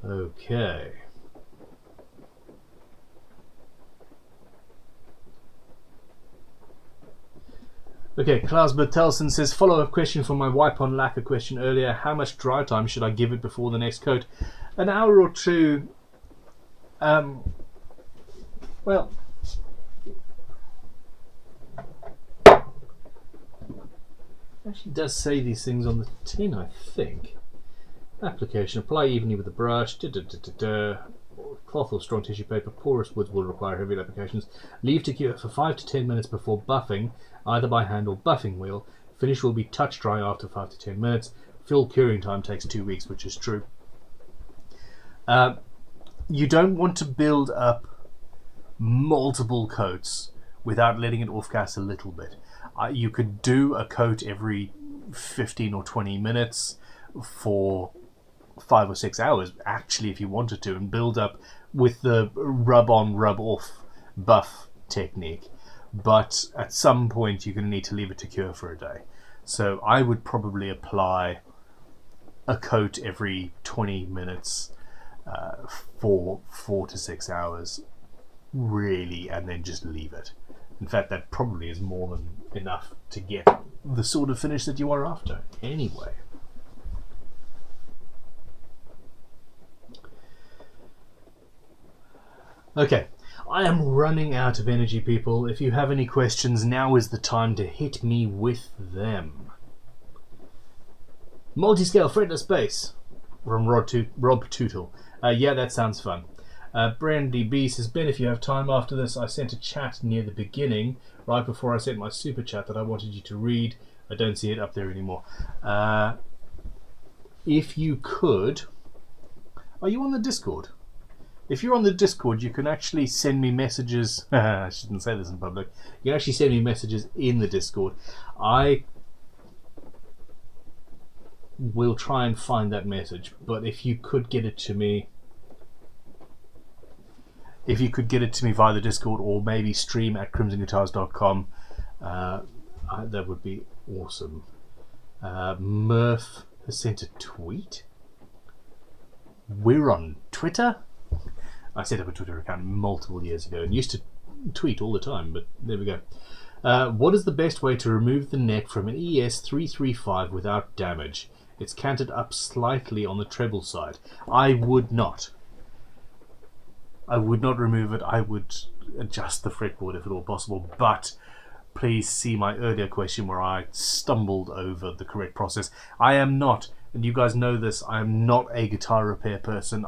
Okay. Okay, Klaus Bertelsen says, follow-up question from my wipe on lacquer question earlier. How much dry time should I give it before the next coat? An hour or two. Well, actually does say these things on the tin, I think. Application, apply evenly with the brush. Cloth or strong tissue paper, porous woods will require heavy applications. Leave to cure for 5 to 10 minutes before buffing, either by hand or buffing wheel. Finish will be touch dry after 5 to 10 minutes. Full curing time takes 2 weeks, which is true. You don't want to build up multiple coats without letting it off gas a little bit. You could do a coat every 15 or 20 minutes for 5 or 6 hours, actually, if you wanted to, and build up with the rub on, rub off buff technique. But at some point, you're going to need to leave it to cure for a day. So I would probably apply a coat every 20 minutes for 4 to 6 hours, really, and then just leave it. In fact, that probably is more than enough to get the sort of finish that you are after anyway. Okay, I am running out of energy, people. If you have any questions, now is the time to hit me with them. Multi-scale fretless bass from Rob Tootle. Yeah, that sounds fun. Brandy B says, Ben, if you have time after this, I sent a chat near the beginning, right before I sent my super chat that I wanted you to read. I don't see it up there anymore. If you could... Are you on the Discord? If you're on the Discord, you can actually send me messages. I shouldn't say this in public. You can actually send me messages in the Discord. I will try and find that message, but if you could get it to me... If you could get it to me via the Discord, or maybe stream at crimsonguitars.com, that would be awesome. Murph has sent a tweet. We're on Twitter? I set up a Twitter account multiple years ago and used to tweet all the time, but there we go. What is the best way to remove the neck from an ES335 without damage? It's canted up slightly on the treble side. I would not remove it. I would adjust the fretboard if at all possible, but please see my earlier question where I stumbled over the correct process. I am not, and you guys know this, I am not a guitar repair person.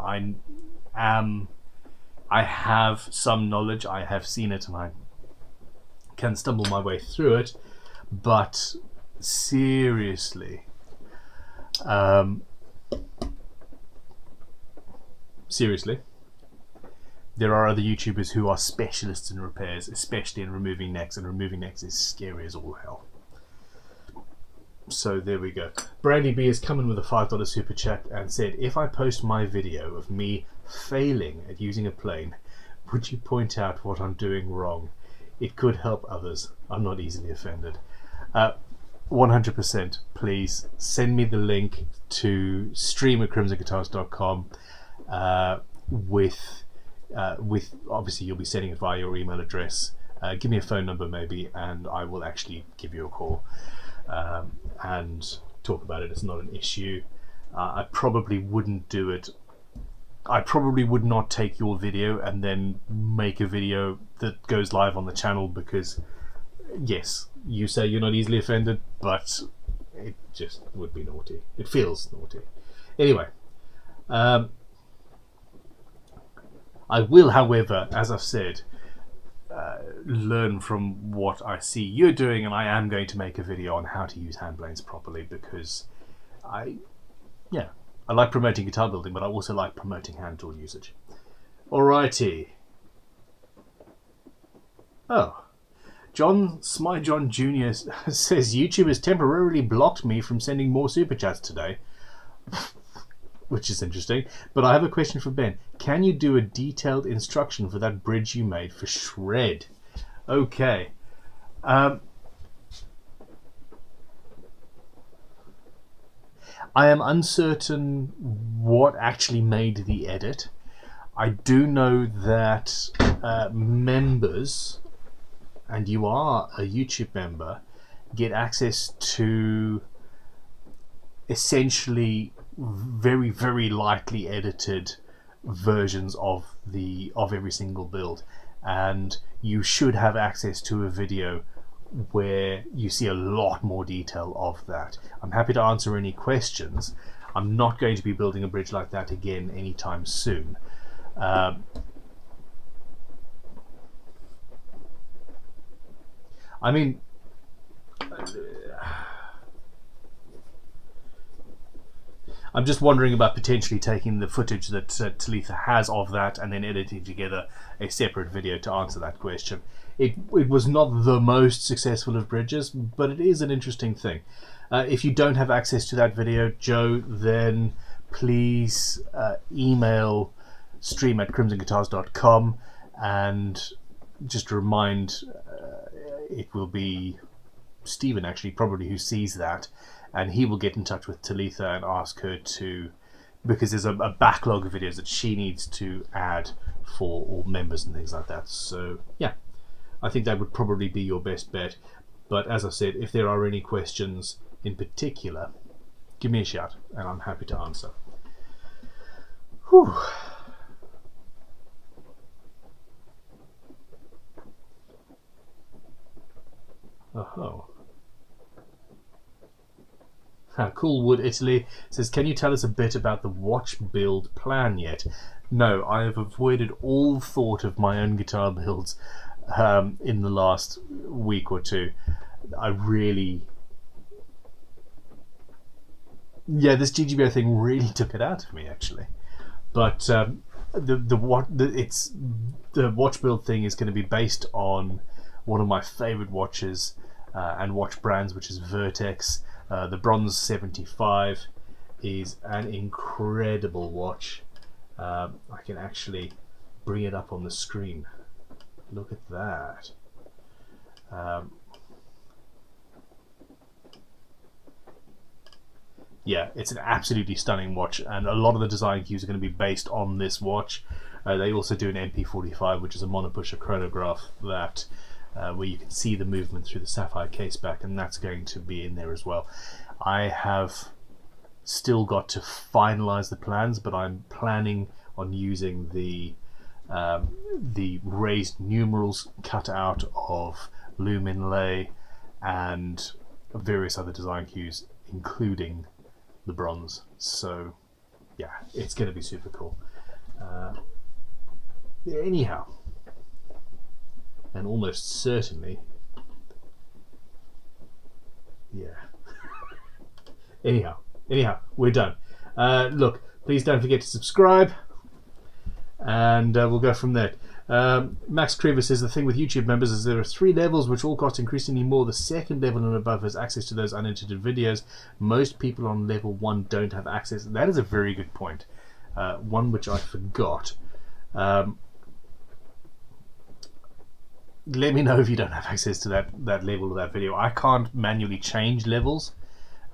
I have some knowledge, I have seen it, and I can stumble my way through it, but seriously, there are other YouTubers who are specialists in repairs, especially in removing necks, and removing necks is scary as all hell. So there we go. Brandy B has come in with a $5 super chat and said, if I post my video of me failing at using a plane, would you point out what I'm doing wrong? It could help others. I'm not easily offended. 100%, please send me the link to stream at crimsonguitars.com with obviously you'll be sending it via your email address. Give me a phone number maybe, and I will actually give you a call and talk about it. It's not an issue. I probably wouldn't do it. I probably would not take your video and then make a video that goes live on the channel, because yes, you say you're not easily offended, but it just would be naughty. It feels naughty. Anyway, I will, however, as I've said, learn from what I see you're doing, and I am going to make a video on how to use hand planes properly, because I like promoting guitar building, but I also like promoting hand tool usage. Alrighty. Oh. John Jr. says YouTube has temporarily blocked me from sending more super chats today. Which is interesting. But I have a question for Ben. Can you do a detailed instruction for that bridge you made for Shred? Okay. I am uncertain what actually made the edit. I do know that members, and you are a YouTube member, get access to essentially very, very lightly edited versions of every single build, and you should have access to a video where you see a lot more detail of that. I'm happy to answer any questions. I'm not going to be building a bridge like that again anytime soon. I mean, I'm just wondering about potentially taking the footage that Talitha has of that and then editing together a separate video to answer that question. It was not the most successful of bridges, but it is an interesting thing. If you don't have access to that video, Joe, then please email stream@crimsonguitars.com, and just remind, it will be Stephen actually probably who sees that, and he will get in touch with Talitha and ask her to, because there's a backlog of videos that she needs to add for all members and things like that. So yeah, I think that would probably be your best bet. But as I said, if there are any questions in particular, give me a shout and I'm happy to answer. Whew. Oh. Coolwood Italy says, can you tell us a bit about the watch build plan yet? No, I have avoided all thought of my own guitar builds in the last week or two. I really... Yeah, this GGBO thing really took it out of me, actually. But the watch build thing is going to be based on one of my favorite watches and watch brands, which is Vertex. The Bronze 75 is an incredible watch. I can actually bring it up on the screen. Look at that. Yeah, it's an absolutely stunning watch, and a lot of the design cues are going to be based on this watch. They also do an MP45, which is a monopusher chronograph that where you can see the movement through the sapphire case back, and that's going to be in there as well. I have still got to finalize the plans, but I'm planning on using the raised numerals cut out of loom inlay and various other design cues, including the bronze. So yeah, it's going to be super cool. Anyhow, and almost certainly, yeah. anyhow, we're done. Look, please don't forget to subscribe, and we'll go from there. Max Creever says, the thing with YouTube members is there are 3 levels which all cost increasingly more. The second level and above has access to those unedited videos. Most people on level 1 don't have access. That is a very good point. One which I forgot. Let me know if you don't have access to that level of that video. I can't manually change levels,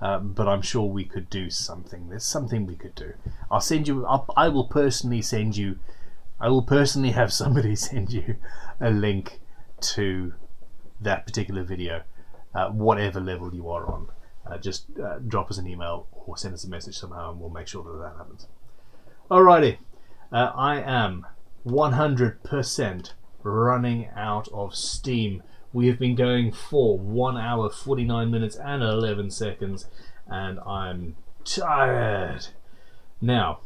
but I'm sure we could do something. There's something we could do. I'll send you. I will personally send you. I will personally have somebody send you a link to that particular video, whatever level you are on. Just drop us an email or send us a message somehow, and we'll make sure that happens. Alrighty, I am 100% running out of steam. We have been going for 1 hour 49 minutes and 11 seconds, and I'm tired. Now,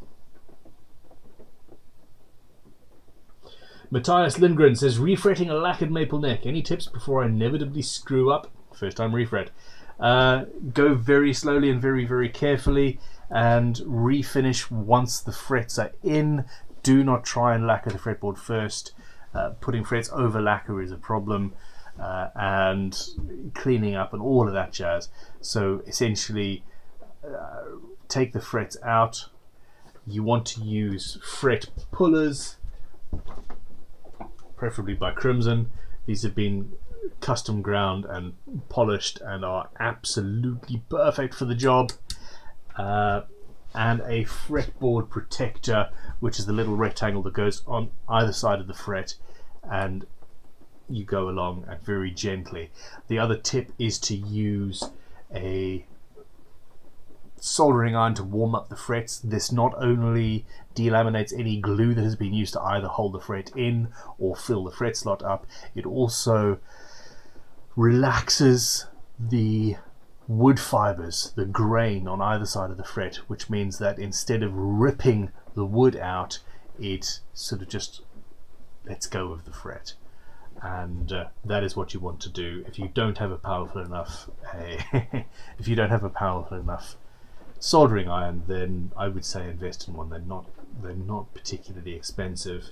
Matthias Lindgren says, refretting a lacquered maple neck. Any tips before I inevitably screw up? First time refret. Go very slowly and very, very carefully, and refinish once the frets are in. Do not try and lacquer the fretboard first. putting frets over lacquer is a problem, and cleaning up and all of that jazz. So essentially, take the frets out. You want to use fret pullers, preferably by Crimson. These have been custom ground and polished and are absolutely perfect for the job. And a fretboard protector, which is the little rectangle that goes on either side of the fret, and you go along and very gently. The other tip is to use a soldering iron to warm up the frets. This not only delaminates any glue that has been used to either hold the fret in or fill the fret slot up, it also relaxes the wood fibers, the grain on either side of the fret, which means that instead of ripping the wood out, it sort of just lets go of the fret. And that is what you want to do. If you don't have a powerful enough soldering iron, then I would say invest in one. They're not particularly expensive.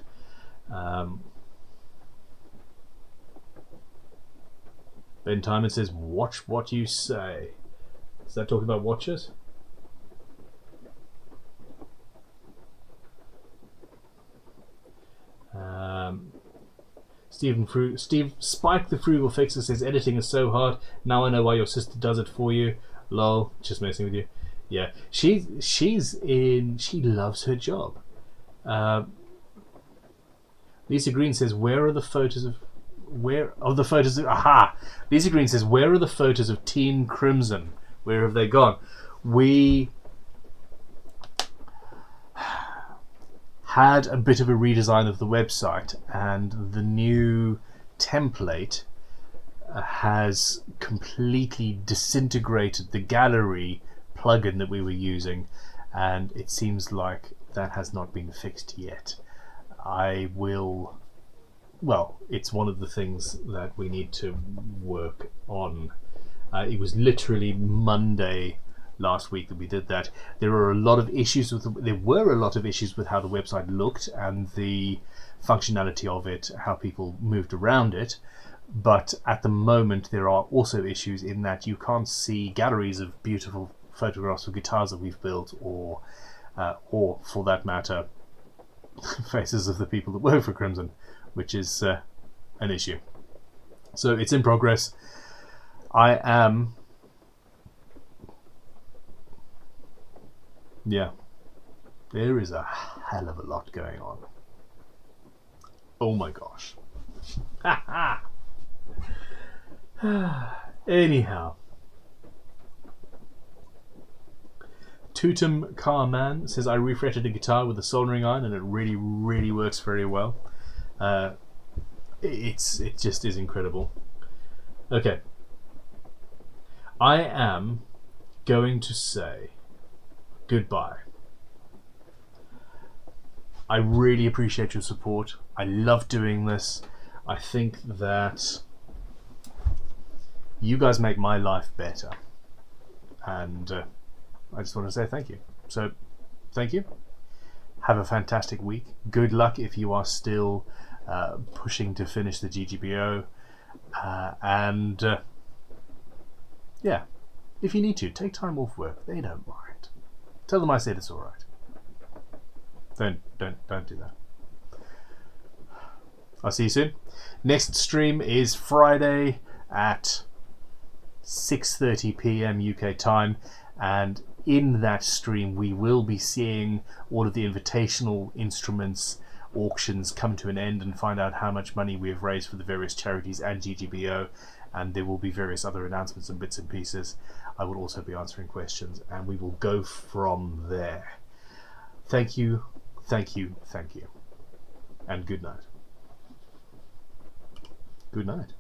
Ben Timon says, "Watch what you say." Is that talking about watches? Steve Spike the Frugal Fixer says, "Editing is so hard. Now I know why your sister does it for you." Lol, just messing with you. Yeah, she loves her job. Lisa Green says, "Where are the photos of aha?" Lisa Green says, "Where are the photos of Team Crimson? Where have they gone?" We had a bit of a redesign of the website, and the new template has completely disintegrated the gallery plugin that we were using, and it seems like that has not been fixed yet. It's one of the things that we need to work on. It was literally Monday last week that we did that. There were a lot of issues with how the website looked and the functionality of it, how people moved around it. But at the moment, there are also issues in that you can't see galleries of beautiful photographs of guitars that we've built, or for that matter, faces of the people that work for Crimson, which is an issue. So it's in progress. There is a hell of a lot going on. Oh my gosh. Anyhow, Tutum Carman says, "I refretted a guitar with a soldering iron and it really, really works very well." It just is incredible. Okay, I am going to say goodbye. I really appreciate your support. I love doing this. I think that you guys make my life better, and I just want to say thank you. So thank you. Have a fantastic week. Good luck if you are still pushing to finish the GGBO, and if you need to, take time off work. They don't mind. Tell them I said it's all right. Don't do that. I'll see you soon. Next stream is Friday at 6:30 p.m. UK time, and in that stream we will be seeing all of the invitational instruments auctions come to an end and find out how much money we have raised for the various charities and GGBO, and there will be various other announcements and bits and pieces. I will also be answering questions, and we will go from there. Thank you, and good night. Good night.